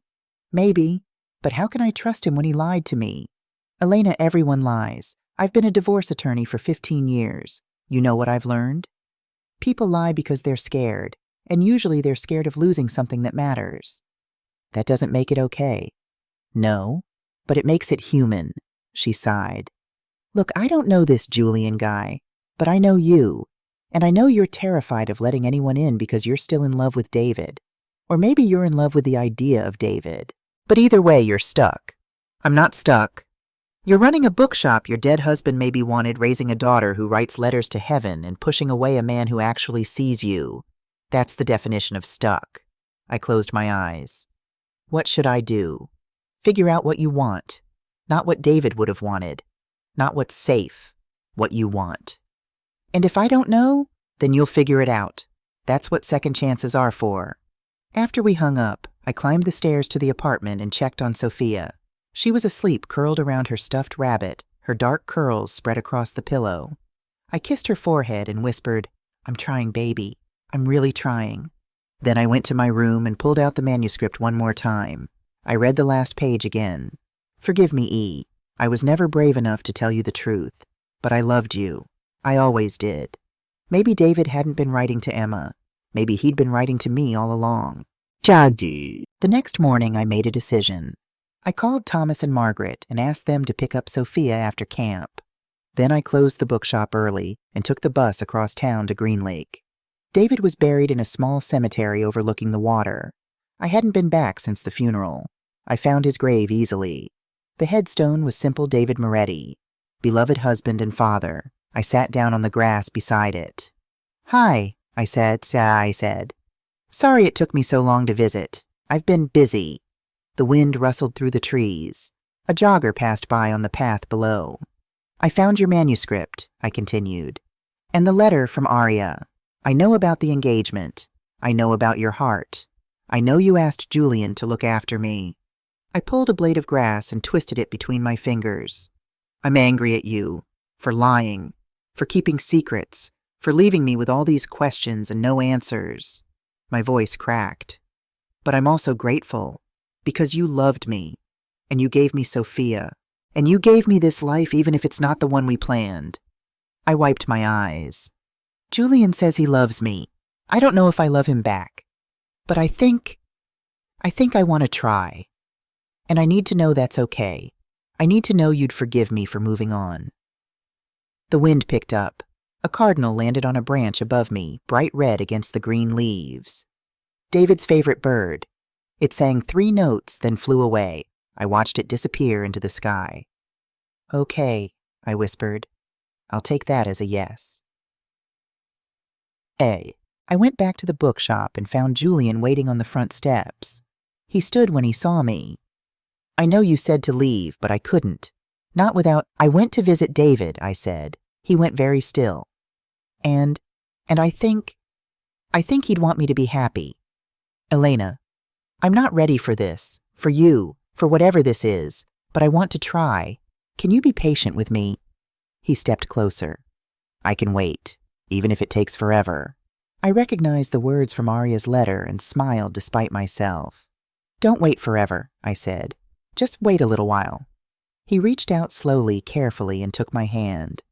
Maybe. But how can I trust him when he lied to me? Elena, everyone lies. I've been a divorce attorney for 15 years. You know what I've learned? People lie because they're scared, and usually they're scared of losing something that matters. That doesn't make it okay. No, but it makes it human, she sighed. Look, I don't know this Julian guy, but I know you, and I know you're terrified of letting anyone in because you're still in love with David. Or maybe you're in love with the idea of David. But either way, you're stuck. I'm not stuck. You're running a bookshop your dead husband maybe wanted, raising a daughter who writes letters to heaven and pushing away a man who actually sees you. That's the definition of stuck. I closed my eyes. What should I do? Figure out what you want. Not what David would have wanted. Not what's safe. What you want. And if I don't know, then you'll figure it out. That's what second chances are for. After we hung up, I climbed the stairs to the apartment and checked on Sophia. She was asleep, curled around her stuffed rabbit, her dark curls spread across the pillow. I kissed her forehead and whispered, I'm trying, baby. I'm really trying. Then I went to my room and pulled out the manuscript one more time. I read the last page again. Forgive me, E. I was never brave enough to tell you the truth, but I loved you. I always did. Maybe David hadn't been writing to Emma. Maybe he'd been writing to me all along. Jadi. The next morning, I made a decision. I called Thomas and Margaret and asked them to pick up Sophia after camp. Then I closed the bookshop early and took the bus across town to Green Lake. David was buried in a small cemetery overlooking the water. I hadn't been back since the funeral. I found his grave easily. The headstone was simple David Moretti, beloved husband and father. I sat down on the grass beside it. Hi, I said. Sorry it took me so long to visit. I've been busy. The wind rustled through the trees. A jogger passed by on the path below. I found your manuscript, I continued, and the letter from Aria. I know about the engagement. I know about your heart. I know you asked Julian to look after me. I pulled a blade of grass and twisted it between my fingers. I'm angry at you, for lying, for keeping secrets, for leaving me with all these questions and no answers. My voice cracked. But I'm also grateful, because you loved me, and you gave me Sophia, and you gave me this life even if it's not the one we planned. I wiped my eyes. Julian says he loves me. I don't know if I love him back, but I think I want to try. And I need to know that's okay. I need to know you'd forgive me for moving on. The wind picked up. A cardinal landed on a branch above me, bright red against the green leaves. David's favorite bird. It sang 3 notes, then flew away. I watched it disappear into the sky. Okay, I whispered. I'll take that as a yes. I went back to the bookshop and found Julian waiting on the front steps. He stood when he saw me. I know you said to leave, but I couldn't. Not without— I went to visit David, I said. He went very still. And I think he'd want me to be happy. Elena, I'm not ready for this, for you, for whatever this is, but I want to try. Can you be patient with me? He stepped closer. I can wait, even if it takes forever. I recognized the words from Aria's letter and smiled despite myself. Don't wait forever, I said. Just wait a little while. He reached out slowly, carefully, and took my hand.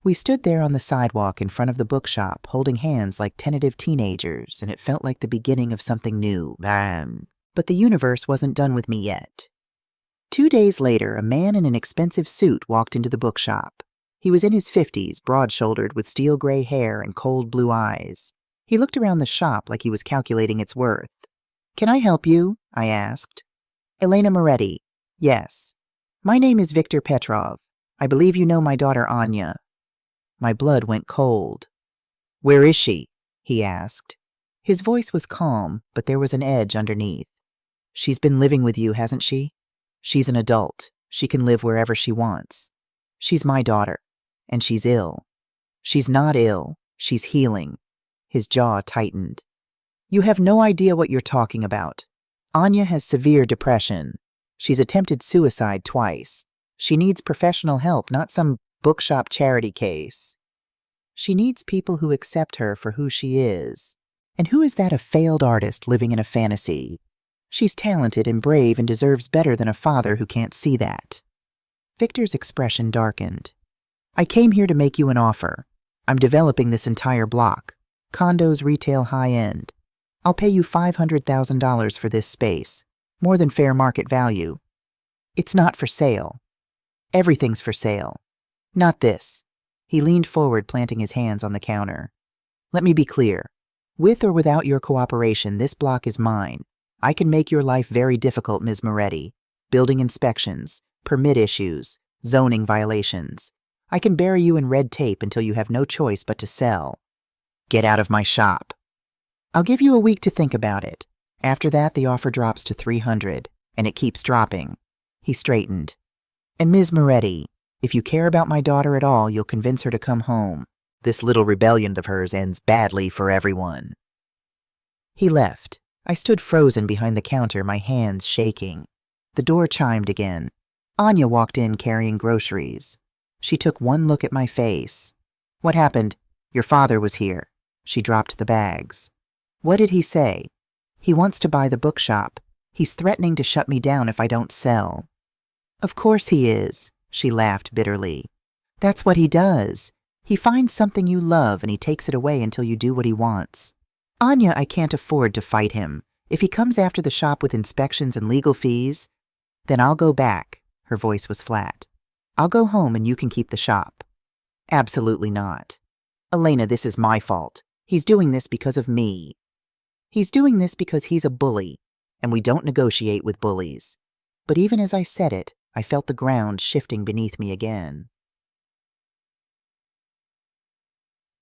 We stood there on the sidewalk in front of the bookshop, holding hands like tentative teenagers, and it felt like the beginning of something new. Bam! But the universe wasn't done with me yet. 2 days later, a man in an expensive suit walked into the bookshop. He was in his 50s, broad-shouldered with steel gray hair and cold blue eyes. He looked around the shop like he was calculating its worth. "Can I help you?" I asked. "Elena Moretti." "Yes." "My name is Victor Petrov. I believe you know my daughter Anya." My blood went cold. "Where is she?" he asked. His voice was calm, but there was an edge underneath. "She's been living with you, hasn't she? She's an adult. She can live wherever she wants. She's my daughter, and she's ill." "She's not ill. She's healing." His jaw tightened. "You have no idea what you're talking about. Anya has severe depression. She's attempted suicide twice. She needs professional help, not some bookshop charity case. She needs people who accept her for who she is. And who is that, a failed artist living in a fantasy? She's talented and brave and deserves better than a father who can't see that." Victor's expression darkened. "I came here to make you an offer. I'm developing this entire block. Condos retail high-end. I'll pay you $500,000 for this space, more than fair market value. It's not for sale. Everything's for sale. Not this." He leaned forward, planting his hands on the counter. "Let me be clear. With or without your cooperation, this block is mine. I can make your life very difficult, Ms. Moretti. Building inspections, permit issues, zoning violations. I can bury you in red tape until you have no choice but to sell. Get out of my shop." "I'll give you a week to think about it. After that, the offer drops to $300, and it keeps dropping." He straightened. "And Ms. Moretti, if you care about my daughter at all, you'll convince her to come home. This little rebellion of hers ends badly for everyone." He left. I stood frozen behind the counter, my hands shaking. The door chimed again. Anya walked in carrying groceries. She took one look at my face. "What happened? Your father was here." She dropped the bags. "What did he say?" "He wants to buy the bookshop. He's threatening to shut me down if I don't sell." "Of course he is," she laughed bitterly. "That's what he does. He finds something you love and he takes it away until you do what he wants. Anya, I can't afford to fight him. If he comes after the shop with inspections and legal fees, then I'll go back." Her voice was flat. "I'll go home and you can keep the shop." "Absolutely not. Elena, this is my fault. He's doing this because of me. He's doing this because he's a bully, and we don't negotiate with bullies." But even as I said it, I felt the ground shifting beneath me again.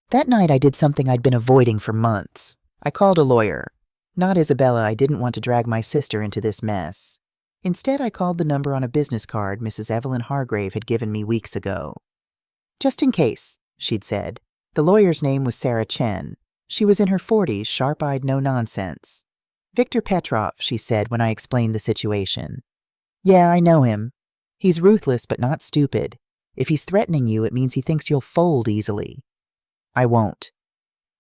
That night I did something I'd been avoiding for months. I called a lawyer. Not Isabella, I didn't want to drag my sister into this mess. Instead, I called the number on a business card Mrs. Evelyn Hargrave had given me weeks ago. "Just in case," she'd said. The lawyer's name was Sarah Chen. She was in her 40s, sharp-eyed, no-nonsense. "Victor Petrov," she said when I explained the situation. "Yeah, I know him. He's ruthless but not stupid. If he's threatening you, it means he thinks you'll fold easily." "I won't."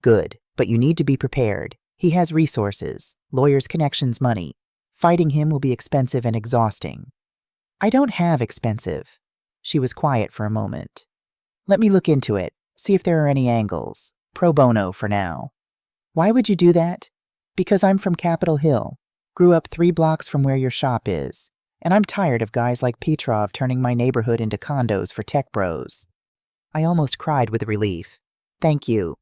"Good, but you need to be prepared. He has resources, lawyers, connections, money. Fighting him will be expensive and exhausting." "I don't have expensive." She was quiet for a moment. "Let me look into it, see if there are any angles. Pro bono for now." "Why would you do that?" "Because I'm from Capitol Hill. Grew up 3 blocks from where your shop is. And I'm tired of guys like Petrov turning my neighborhood into condos for tech bros." I almost cried with relief. "Thank you."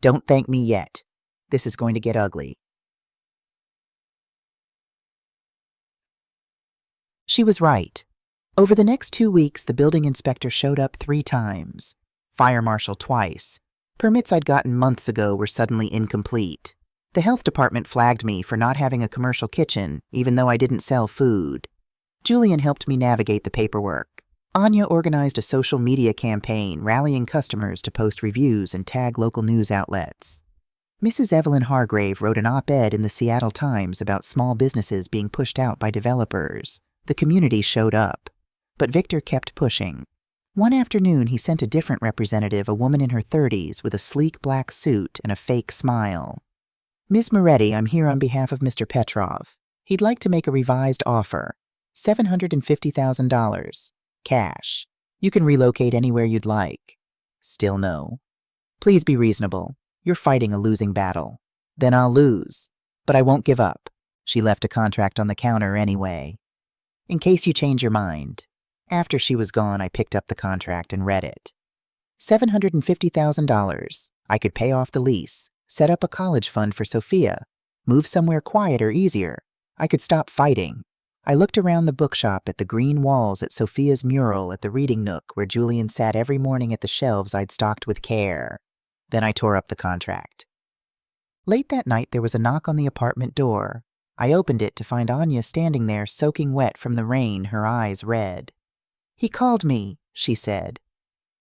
"Don't thank me yet. This is going to get ugly." She was right. Over the next 2 weeks, the building inspector showed up 3 times. Fire marshal twice. Permits I'd gotten months ago were suddenly incomplete. The health department flagged me for not having a commercial kitchen, even though I didn't sell food. Julian helped me navigate the paperwork. Anya organized a social media campaign, rallying customers to post reviews and tag local news outlets. Mrs. Evelyn Hargrave wrote an op-ed in the Seattle Times about small businesses being pushed out by developers. The community showed up. But Victor kept pushing. One afternoon, he sent a different representative, a woman in her 30s, with a sleek black suit and a fake smile. "Ms. Moretti, I'm here on behalf of Mr. Petrov. He'd like to make a revised offer. $750,000. Cash. You can relocate anywhere you'd like. Still no. Please be reasonable. You're fighting a losing battle. Then I'll lose. But I won't give up. She left a contract on the counter anyway. In case you change your mind. After she was gone, I picked up the contract and read it. $750,000. I could pay off the lease, set up a college fund for Sophia, move somewhere quieter, easier. I could stop fighting. I looked around the bookshop at the green walls, at Sophia's mural, at the reading nook where Julian sat every morning at the shelves I'd stocked with care. Then I tore up the contract. Late that night, there was a knock on the apartment door. I opened it to find Anya standing there, soaking wet from the rain, her eyes red. "He called me," she said.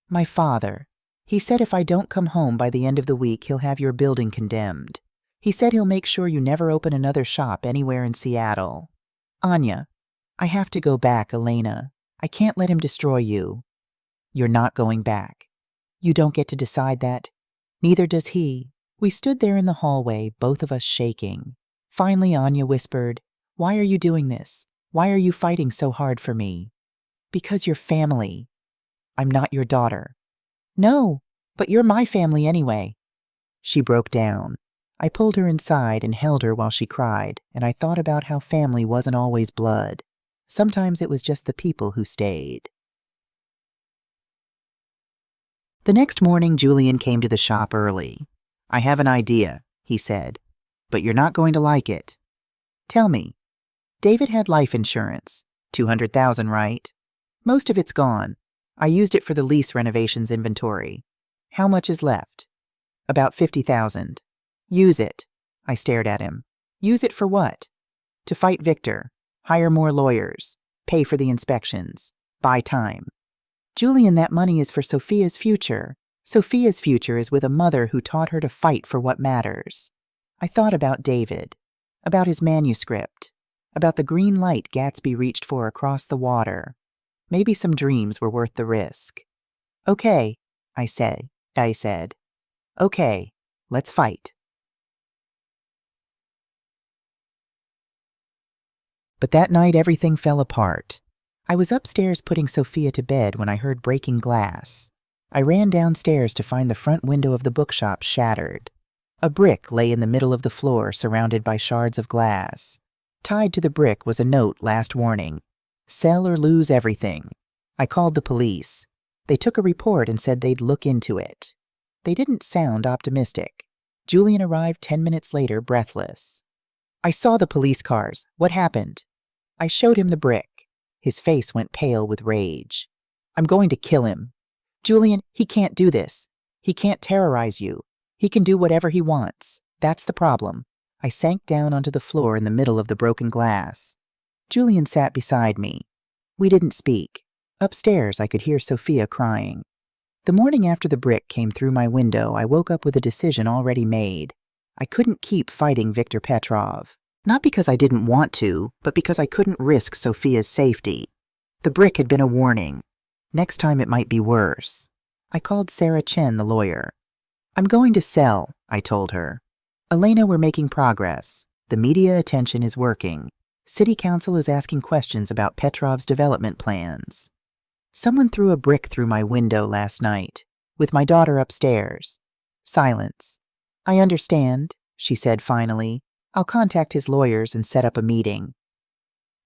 "My father. He said if I don't come home by the end of the week, he'll have your building condemned. He said he'll make sure you never open another shop anywhere in Seattle. Anya, I have to go back, Elena. I can't let him destroy you." "You're not going back." "You don't get to decide that. Neither does he." We stood there in the hallway, both of us shaking. Finally, Anya whispered, "Why are you doing this? Why are you fighting so hard for me?" "Because you're family." "I'm not your daughter." "No, but you're my family anyway." She broke down. I pulled her inside and held her while she cried, and I thought about how family wasn't always blood. Sometimes it was just the people who stayed. The next morning, Julian came to the shop early. "I have an idea," he said, "but you're not going to like it." "Tell me." "David had life insurance. 200,000, right? Most of it's gone. I used it for the lease renovations inventory. How much is left?" "About 50,000. "Use it." I stared at him. "Use it for what?" "To fight Victor. Hire more lawyers. Pay for the inspections. Buy time." "Julian, that money is for Sophia's future. Sophia's future is with a mother who taught her to fight for what matters." I thought about David, about his manuscript, about the green light Gatsby reached for across the water. Maybe some dreams were worth the risk. "Okay," I said. "Okay, let's fight." But that night, everything fell apart. I was upstairs putting Sophia to bed when I heard breaking glass. I ran downstairs to find the front window of the bookshop shattered. A brick lay in the middle of the floor, surrounded by shards of glass. Tied to the brick was a note, last warning: "Sell or lose everything." I called the police. They took a report and said they'd look into it. They didn't sound optimistic. Julian arrived 10 minutes later, breathless. "I saw the police cars. What happened?" I showed him the brick. His face went pale with rage. "I'm going to kill him. Julian, he can't do this. He can't terrorize you. He can do whatever he wants. That's the problem." I sank down onto the floor in the middle of the broken glass. Julian sat beside me. We didn't speak. Upstairs, I could hear Sophia crying. The morning after the brick came through my window, I woke up with a decision already made. I couldn't keep fighting Viktor Petrov. Not because I didn't want to, but because I couldn't risk Sophia's safety. The brick had been a warning. Next time it might be worse. I called Sarah Chen, the lawyer. "I'm going to sell," I told her. "Elena, we're making progress. The media attention is working. City Council is asking questions about Petrov's development plans. Someone threw a brick through my window last night, with my daughter upstairs." Silence. "I understand," she said finally. "I'll contact his lawyers and set up a meeting."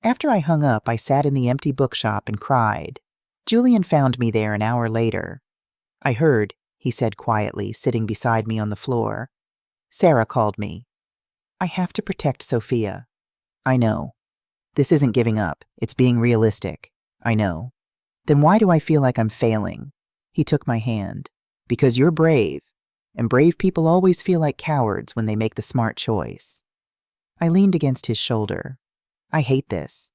After I hung up, I sat in the empty bookshop and cried. Julian found me there an hour later. "I heard," he said quietly, sitting beside me on the floor. "Sarah called me. I have to protect Sophia." "I know. This isn't giving up. It's being realistic. I know." "Then why do I feel like I'm failing?" He took my hand. "Because you're brave, and brave people always feel like cowards when they make the smart choice." I leaned against his shoulder. "I hate this."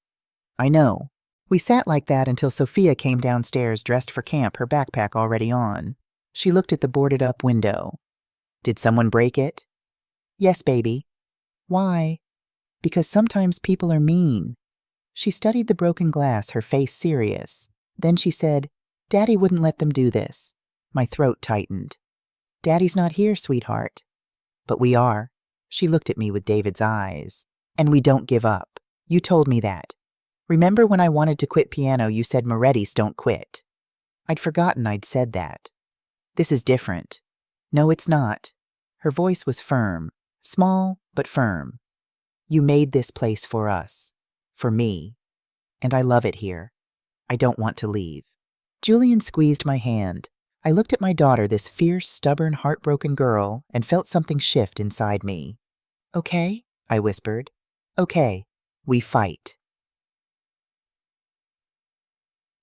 "I know." We sat like that until Sophia came downstairs dressed for camp, her backpack already on. She looked at the boarded-up window. "Did someone break it?" "Yes, baby." "Why?" "Because sometimes people are mean." She studied the broken glass, her face serious. Then she said, "Daddy wouldn't let them do this." My throat tightened. "Daddy's not here, sweetheart." "But we are." She looked at me with David's eyes. "And we don't give up." You told me that. Remember when I wanted to quit piano, you said Moretti's don't quit. I'd forgotten I'd said that. This is different. No, it's not. Her voice was firm, small but firm. You made this place for us, for me, and I love it here. I don't want to leave. Julian squeezed my hand. I looked at my daughter, this fierce, stubborn, heartbroken girl, and felt something shift inside me. Okay, I whispered. Okay, we fight.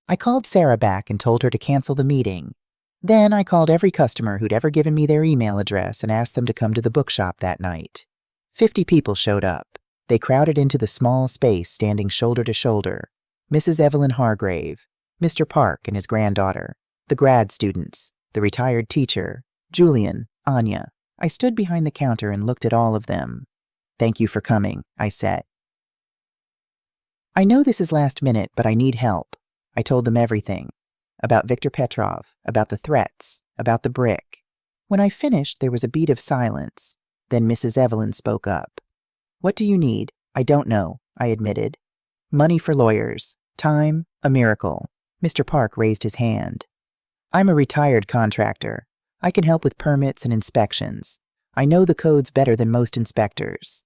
I called Sarah back and told her to cancel the meeting. Then I called every customer who'd ever given me their email address and asked them to come to the bookshop that night. 50 people showed up. They crowded into the small space, standing shoulder to shoulder. Mrs. Evelyn Hargrave, Mr. Park and his granddaughter, the grad students, the retired teacher, Julian, Anya. I stood behind the counter and looked at all of them. Thank you for coming, I said. I know this is last minute, but I need help. I told them everything. About Viktor Petrov, about the threats, about the brick. When I finished, there was a beat of silence. Then Mrs. Evelyn spoke up. What do you need? I don't know, I admitted. Money for lawyers. Time, a miracle. Mr. Park raised his hand. I'm a retired contractor. I can help with permits and inspections. I know the codes better than most inspectors.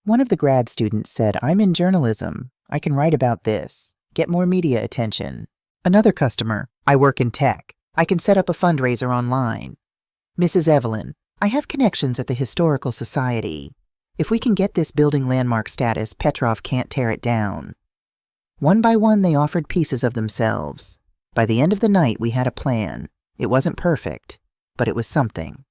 One of the grad students said, I'm in journalism. I can write about this. Get more media attention. Another customer, I work in tech. I can set up a fundraiser online. Mrs. Evelyn, I have connections at the Historical Society. If we can get this building landmark status, Petrov can't tear it down. One by one, they offered pieces of themselves. By the end of the night, we had a plan. It wasn't perfect, but it was something.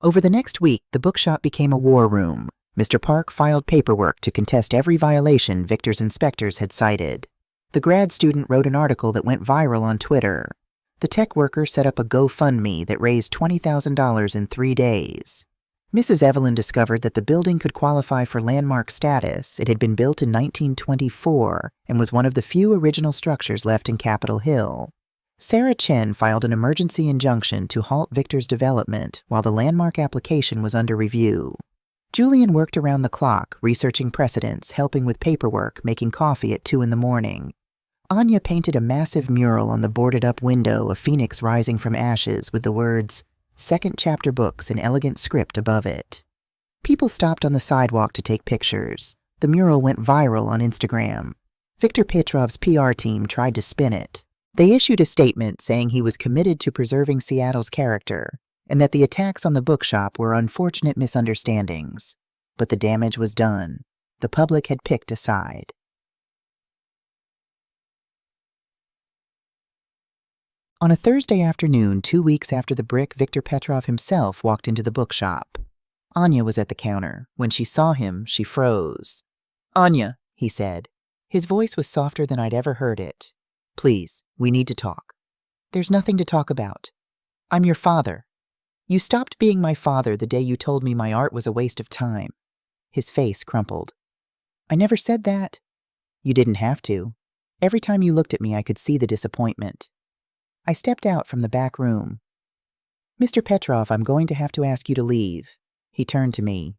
Over the next week, the bookshop became a war room. Mr. Park filed paperwork to contest every violation Victor's inspectors had cited. The grad student wrote an article that went viral on Twitter. The tech worker set up a GoFundMe that raised $20,000 in 3 days. Mrs. Evelyn discovered that the building could qualify for landmark status. It had been built in 1924 and was one of the few original structures left in Capitol Hill. Sarah Chen filed an emergency injunction to halt Victor's development while the landmark application was under review. Julian worked around the clock, researching precedents, helping with paperwork, making coffee at 2 a.m. Anya painted a massive mural on the boarded-up window, a phoenix rising from ashes with the words, Second Chapter Books in elegant script above it. People stopped on the sidewalk to take pictures. The mural went viral on Instagram. Viktor Petrov's PR team tried to spin it. They issued a statement saying he was committed to preserving Seattle's character, and that the attacks on the bookshop were unfortunate misunderstandings. But the damage was done. The public had picked a side. On a Thursday afternoon, 2 weeks after the brick, Viktor Petrov himself walked into the bookshop. Anya was at the counter. When she saw him, she froze. Anya, he said. His voice was softer than I'd ever heard it. Please, we need to talk. There's nothing to talk about. I'm your father. You stopped being my father the day you told me my art was a waste of time. His face crumpled. I never said that. You didn't have to. Every time you looked at me, I could see the disappointment. I stepped out from the back room. Mr. Petrov, I'm going to have to ask you to leave. He turned to me.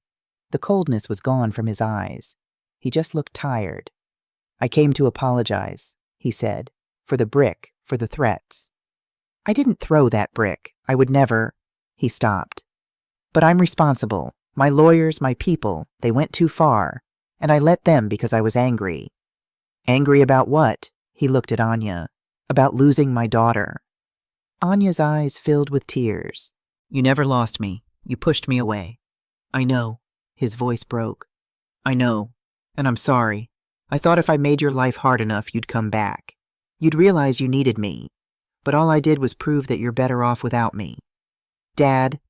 The coldness was gone from his eyes. He just looked tired. I came to apologize, he said, for the brick, for the threats. I didn't throw that brick. I would never. He stopped. But I'm responsible. My lawyers, my people, they went too far, and I let them because I was angry. Angry about what? He looked at Anya. About losing my daughter. Anya's eyes filled with tears. You never lost me. You pushed me away. I know. His voice broke. I know. And I'm sorry. I thought if I made your life hard enough, you'd come back. You'd realize you needed me. But all I did was prove that you're better off without me. Dad,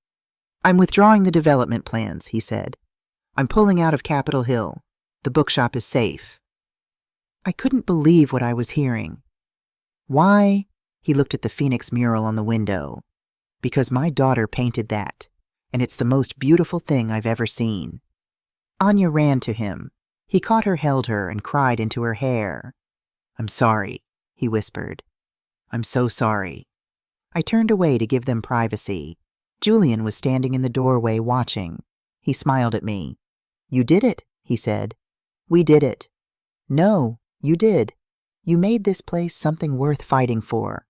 I'm withdrawing the development plans, he said. I'm pulling out of Capitol Hill. The bookshop is safe. I couldn't believe what I was hearing. Why? He looked at the phoenix mural on the window. Because my daughter painted that, and it's the most beautiful thing I've ever seen. Anya ran to him. He caught her, held her, and cried into her hair. I'm sorry, he whispered. I'm so sorry. I turned away to give them privacy. Julian was standing in the doorway watching. He smiled at me. "You did it," he said. "We did it." "No, you did. You made this place something worth fighting for."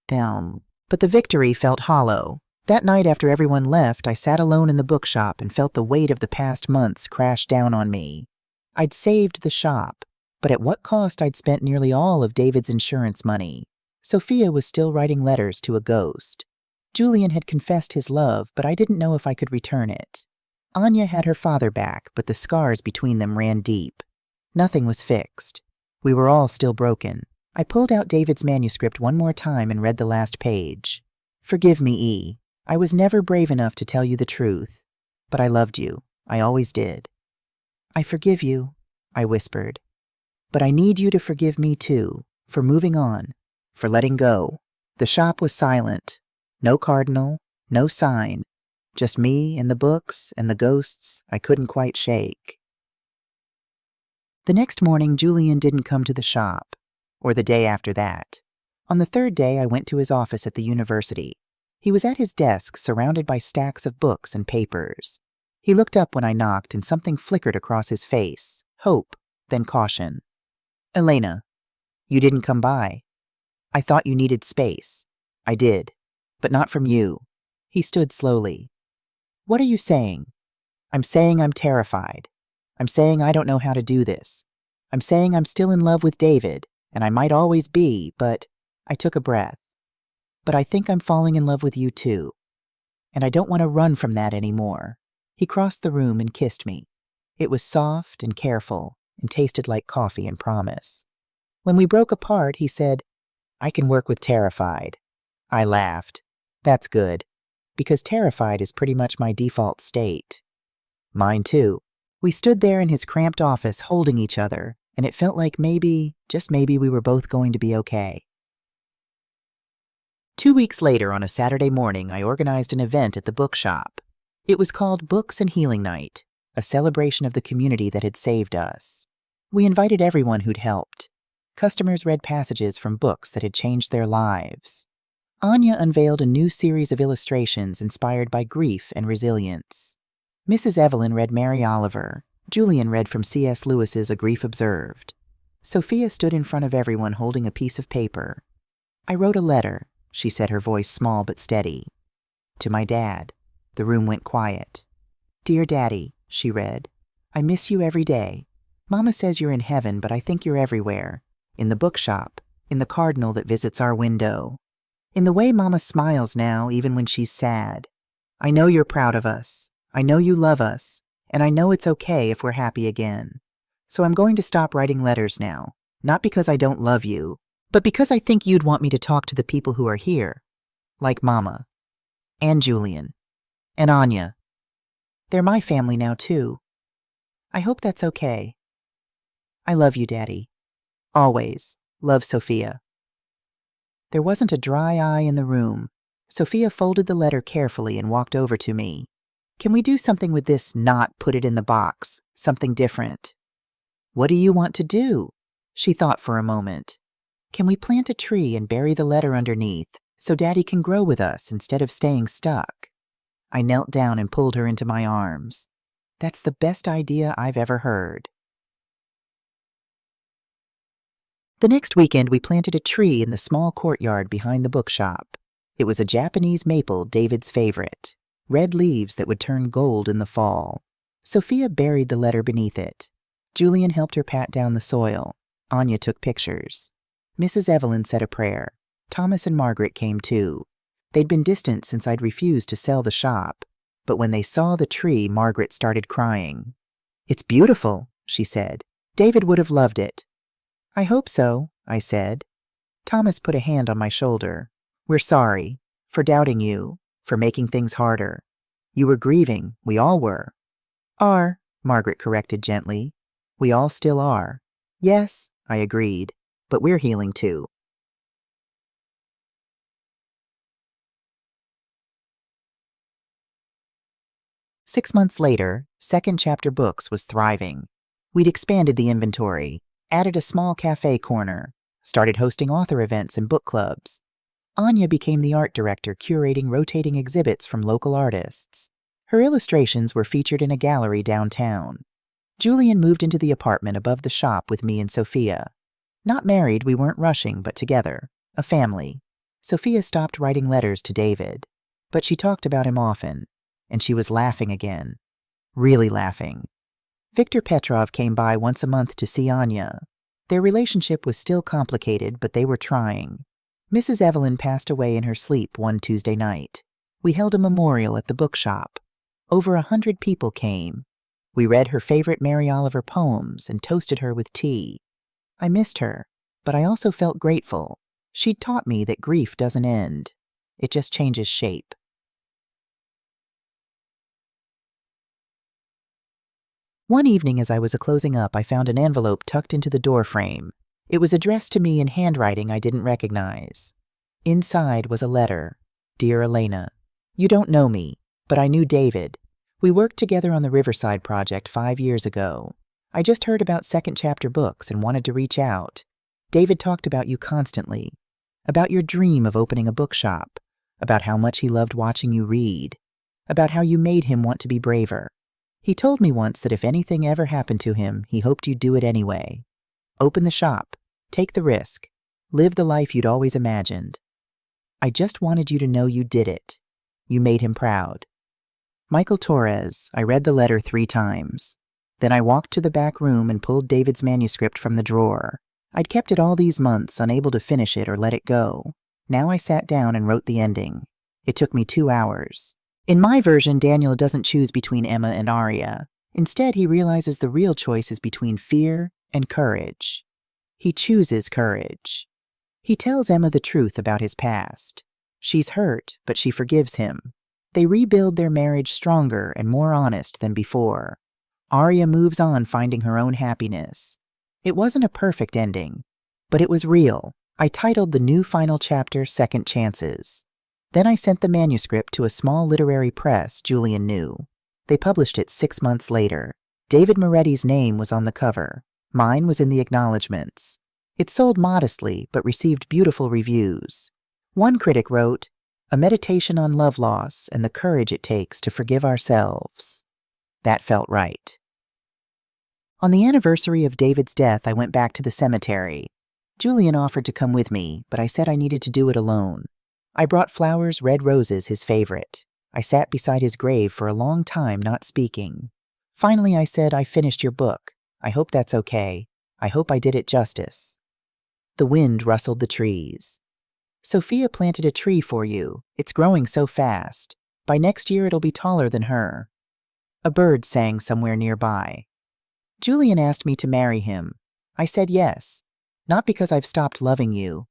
But the victory felt hollow. That night after everyone left, I sat alone in the bookshop and felt the weight of the past months crash down on me. I'd saved the shop, but at what cost I'd spent nearly all of David's insurance money. Sophia was still writing letters to a ghost. Julian had confessed his love, but I didn't know if I could return it. Anya had her father back, but the scars between them ran deep. Nothing was fixed. We were all still broken. I pulled out David's manuscript one more time and read the last page. "Forgive me, E. I was never brave enough to tell you the truth. But I loved you. I always did." "I forgive you," I whispered. "But I need you to forgive me too, for moving on, for letting go." The shop was silent. No cardinal, no sign. Just me and the books and the ghosts I couldn't quite shake. The next morning, Julian didn't come to the shop, or the day after that. On the third day, I went to his office at the university. He was at his desk, surrounded by stacks of books and papers. He looked up when I knocked, and something flickered across his face. Hope, then caution. "Elena, you didn't come by. I thought you needed space. I did, but not from you." He stood slowly. "What are you saying?" "I'm saying I'm terrified. I'm saying I don't know how to do this. I'm saying I'm still in love with David, and I might always be, but—" I took a breath. "But I think I'm falling in love with you too. And I don't want to run from that anymore." He crossed the room and kissed me. It was soft and careful and tasted like coffee and promise. When we broke apart, he said, "I can work with terrified." I laughed. "That's good, because terrified is pretty much my default state." "Mine too." We stood there in his cramped office holding each other, and it felt like maybe, just maybe, we were both going to be okay. 2 weeks later, on a Saturday morning, I organized an event at the bookshop. It was called Books and Healing Night, a celebration of the community that had saved us. We invited everyone who'd helped. Customers read passages from books that had changed their lives. Anya unveiled a new series of illustrations inspired by grief and resilience. Mrs. Evelyn read Mary Oliver. Julian read from C.S. Lewis's A Grief Observed. Sophia stood in front of everyone holding a piece of paper. "I wrote a letter," she said, her voice small but steady. "To my dad." The room went quiet. "Dear Daddy," she read, "I miss you every day. Mama says you're in heaven, but I think you're everywhere. In the bookshop, in the cardinal that visits our window. In the way Mama smiles now, even when she's sad. I know you're proud of us. I know you love us. And I know it's okay if we're happy again. So I'm going to stop writing letters now. Not because I don't love you, but because I think you'd want me to talk to the people who are here. Like Mama. And Julian. And Anya. They're my family now, too. I hope that's okay. I love you, Daddy. Always. Love, Sophia." There wasn't a dry eye in the room. Sophia folded the letter carefully and walked over to me. "Can we do something with this, not put it in the box? Something different?" "What do you want to do?" She thought for a moment. "Can we plant a tree and bury the letter underneath so Daddy can grow with us instead of staying stuck?" I knelt down and pulled her into my arms. "That's the best idea I've ever heard." The next weekend, we planted a tree in the small courtyard behind the bookshop. It was a Japanese maple, David's favorite. Red leaves that would turn gold in the fall. Sophia buried the letter beneath it. Julian helped her pat down the soil. Anya took pictures. Mrs. Evelyn said a prayer. Thomas and Margaret came too. They'd been distant since I'd refused to sell the shop. But when they saw the tree, Margaret started crying. "It's beautiful," she said. "David would have loved it." "I hope so," I said. Thomas put a hand on my shoulder. "We're sorry. For doubting you. For making things harder. You were grieving. We all were." "Are," Margaret corrected gently. "We all still are." "Yes," I agreed. "But we're healing too." Six months later, Second Chapter Books was thriving. We'd expanded the inventory, added a small cafe corner, started hosting author events and book clubs. Anya became the art director, curating rotating exhibits from local artists. Her illustrations were featured in a gallery downtown. Julian moved into the apartment above the shop with me and Sophia. Not married, we weren't rushing, but together. A family. Sophia stopped writing letters to David. But she talked about him often. And she was laughing again. Really laughing. Viktor Petrov came by once a month to see Anya. Their relationship was still complicated, but they were trying. Mrs. Evelyn passed away in her sleep one Tuesday night. We held a memorial at the Bookshop. Over 100 people came. We read her favorite Mary Oliver poems and toasted her with tea. I missed her, but I also felt grateful. She'd taught me that grief doesn't end. It just changes shape. One evening as I was closing up, I found an envelope tucked into the door frame. It was addressed to me in handwriting I didn't recognize. Inside was a letter. Dear Elena, you don't know me, but I knew David. We worked together on the Riverside project 5 years ago. I just heard about second chapter books and wanted to reach out. David talked about you constantly, about your dream of opening a bookshop, about how much he loved watching you read, about how you made him want to be braver. He told me once that if anything ever happened to him, he hoped you'd do it anyway. Open the shop, take the risk, live the life you'd always imagined. I just wanted you to know you did it. You made him proud. Michael Torres. I read the letter 3 times. Then I walked to the back room and pulled David's manuscript from the drawer. I'd kept it all these months, unable to finish it or let it go. Now I sat down and wrote the ending. It took me 2 hours. In my version, Daniel doesn't choose between Emma and Arya. Instead, he realizes the real choice is between fear and courage. He chooses courage. He tells Emma the truth about his past. She's hurt, but she forgives him. They rebuild their marriage stronger and more honest than before. Arya moves on, finding her own happiness. It wasn't a perfect ending, but it was real. I titled the new final chapter Second Chances. Then I sent the manuscript to a small literary press Julian knew. They published it 6 months later. David Moretti's name was on the cover. Mine was in the acknowledgments. It sold modestly, but received beautiful reviews. One critic wrote, "A meditation on love loss and the courage it takes to forgive ourselves." That felt right. On the anniversary of David's death, I went back to the cemetery. Julian offered to come with me, but I said I needed to do it alone. I brought flowers, red roses, his favorite. I sat beside his grave for a long time, not speaking. Finally, I said, "I finished your book. I hope that's okay. I hope I did it justice." The wind rustled the trees. "Sophia planted a tree for you. It's growing so fast. By next year, it'll be taller than her." A bird sang somewhere nearby. Julian asked me to marry him. I said yes, not because I've stopped loving you,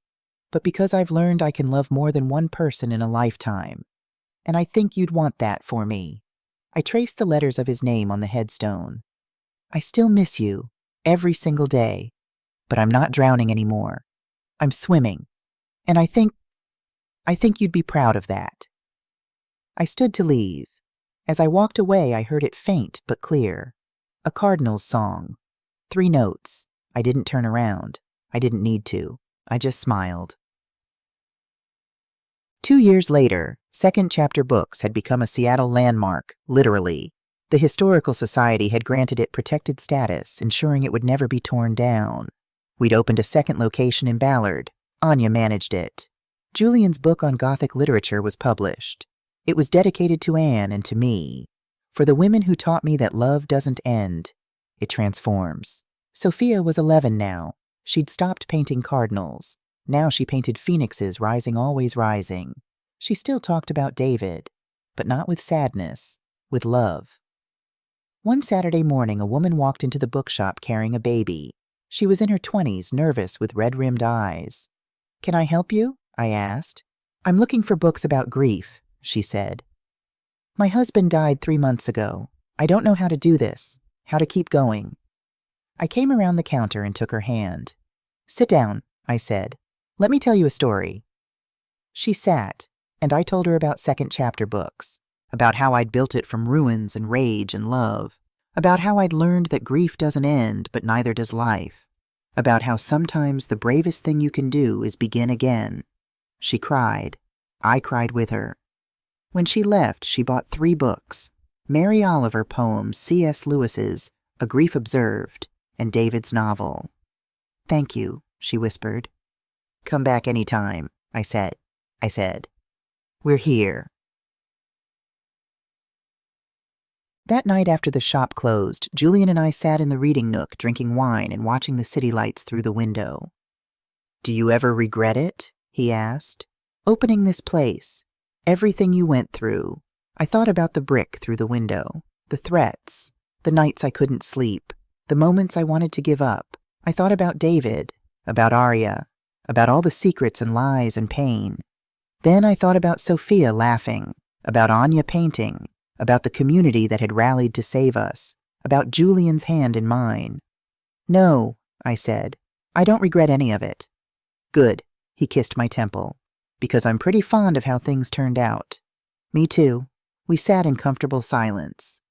but because I've learned I can love more than one person in a lifetime. And I think you'd want that for me. I traced the letters of his name on the headstone. I still miss you, every single day, but I'm not drowning anymore. I'm swimming, and I think you'd be proud of that. I stood to leave. As I walked away, I heard it faint but clear. A cardinal's song. 3 notes. I didn't turn around. I didn't need to. I just smiled. 2 years later, second chapter books had become a Seattle landmark, literally. The Historical Society had granted it protected status, ensuring it would never be torn down. We'd opened a second location in Ballard. Anya managed it. Julian's book on Gothic literature was published. It was dedicated to Anne and to me. For the women who taught me that love doesn't end, it transforms. Sophia was 11 now. She'd stopped painting cardinals. Now she painted phoenixes rising, always rising. She still talked about David, but not with sadness, with love. One Saturday morning, a woman walked into the bookshop carrying a baby. She was in her 20s, nervous, with red-rimmed eyes. "Can I help you?" I asked. "I'm looking for books about grief," she said. "My husband died 3 months ago. I don't know how to do this, how to keep going." I came around the counter and took her hand. "Sit down," I said. "Let me tell you a story." She sat, and I told her about second chapter books, about how I'd built it from ruins and rage and love, about how I'd learned that grief doesn't end, but neither does life, about how sometimes the bravest thing you can do is begin again. She cried. I cried with her. When she left, she bought 3 books: Mary Oliver poems, C.S. Lewis's A Grief Observed, and David's novel. "Thank you," she whispered. "Come back any time," I said. "We're here." That night after the shop closed, Julian and I sat in the reading nook drinking wine and watching the city lights through the window. "Do you ever regret it?" he asked. "Opening this place, everything you went through." I thought about the brick through the window, the threats, the nights I couldn't sleep, the moments I wanted to give up. I thought about David, about Arya, about all the secrets and lies and pain. Then I thought about Sophia laughing, about Anya painting, about the community that had rallied to save us, about Julian's hand in mine. "No," I said, "I don't regret any of it." "Good," he kissed my temple, "because I'm pretty fond of how things turned out." "Me too." We sat in comfortable silence.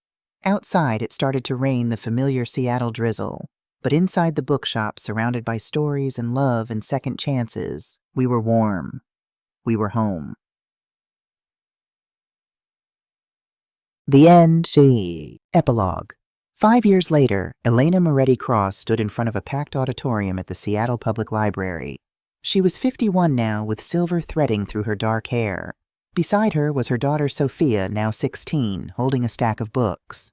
Outside, it started to rain the familiar Seattle drizzle, but inside the bookshop, surrounded by stories and love and second chances, we were warm. We were home. The end. Epilogue. 5 years later, Elena Moretti-Cross stood in front of a packed auditorium at the Seattle Public Library. She was 51 now, with silver threading through her dark hair. Beside her was her daughter Sophia, now 16, holding a stack of books.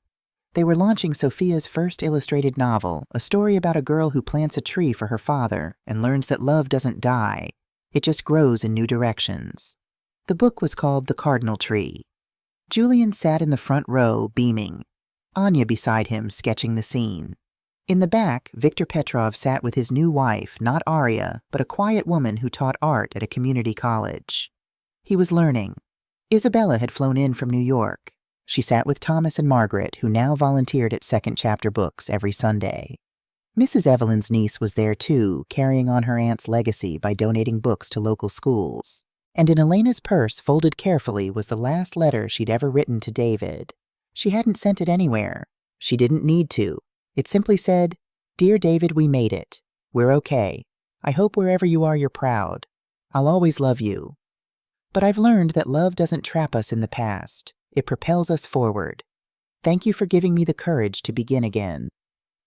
They were launching Sophia's first illustrated novel, a story about a girl who plants a tree for her father and learns that love doesn't die, it just grows in new directions. The book was called The Cardinal Tree. Julian sat in the front row, beaming, Anya beside him sketching the scene. In the back, Viktor Petrov sat with his new wife, not Arya, but a quiet woman who taught art at a community college. He was learning. Isabella had flown in from New York. She sat with Thomas and Margaret, who now volunteered at Second Chapter Books every Sunday. Mrs. Evelyn's niece was there too, carrying on her aunt's legacy by donating books to local schools. And in Elena's purse, folded carefully, was the last letter she'd ever written to David. She hadn't sent it anywhere. She didn't need to. It simply said, "Dear David, we made it. We're okay. I hope wherever you are, you're proud. I'll always love you. But I've learned that love doesn't trap us in the past. It propels us forward. Thank you for giving me the courage to begin again.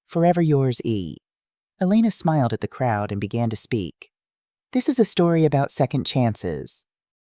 Forever yours, E." Elena smiled at the crowd and began to speak. "This is a story about second chances.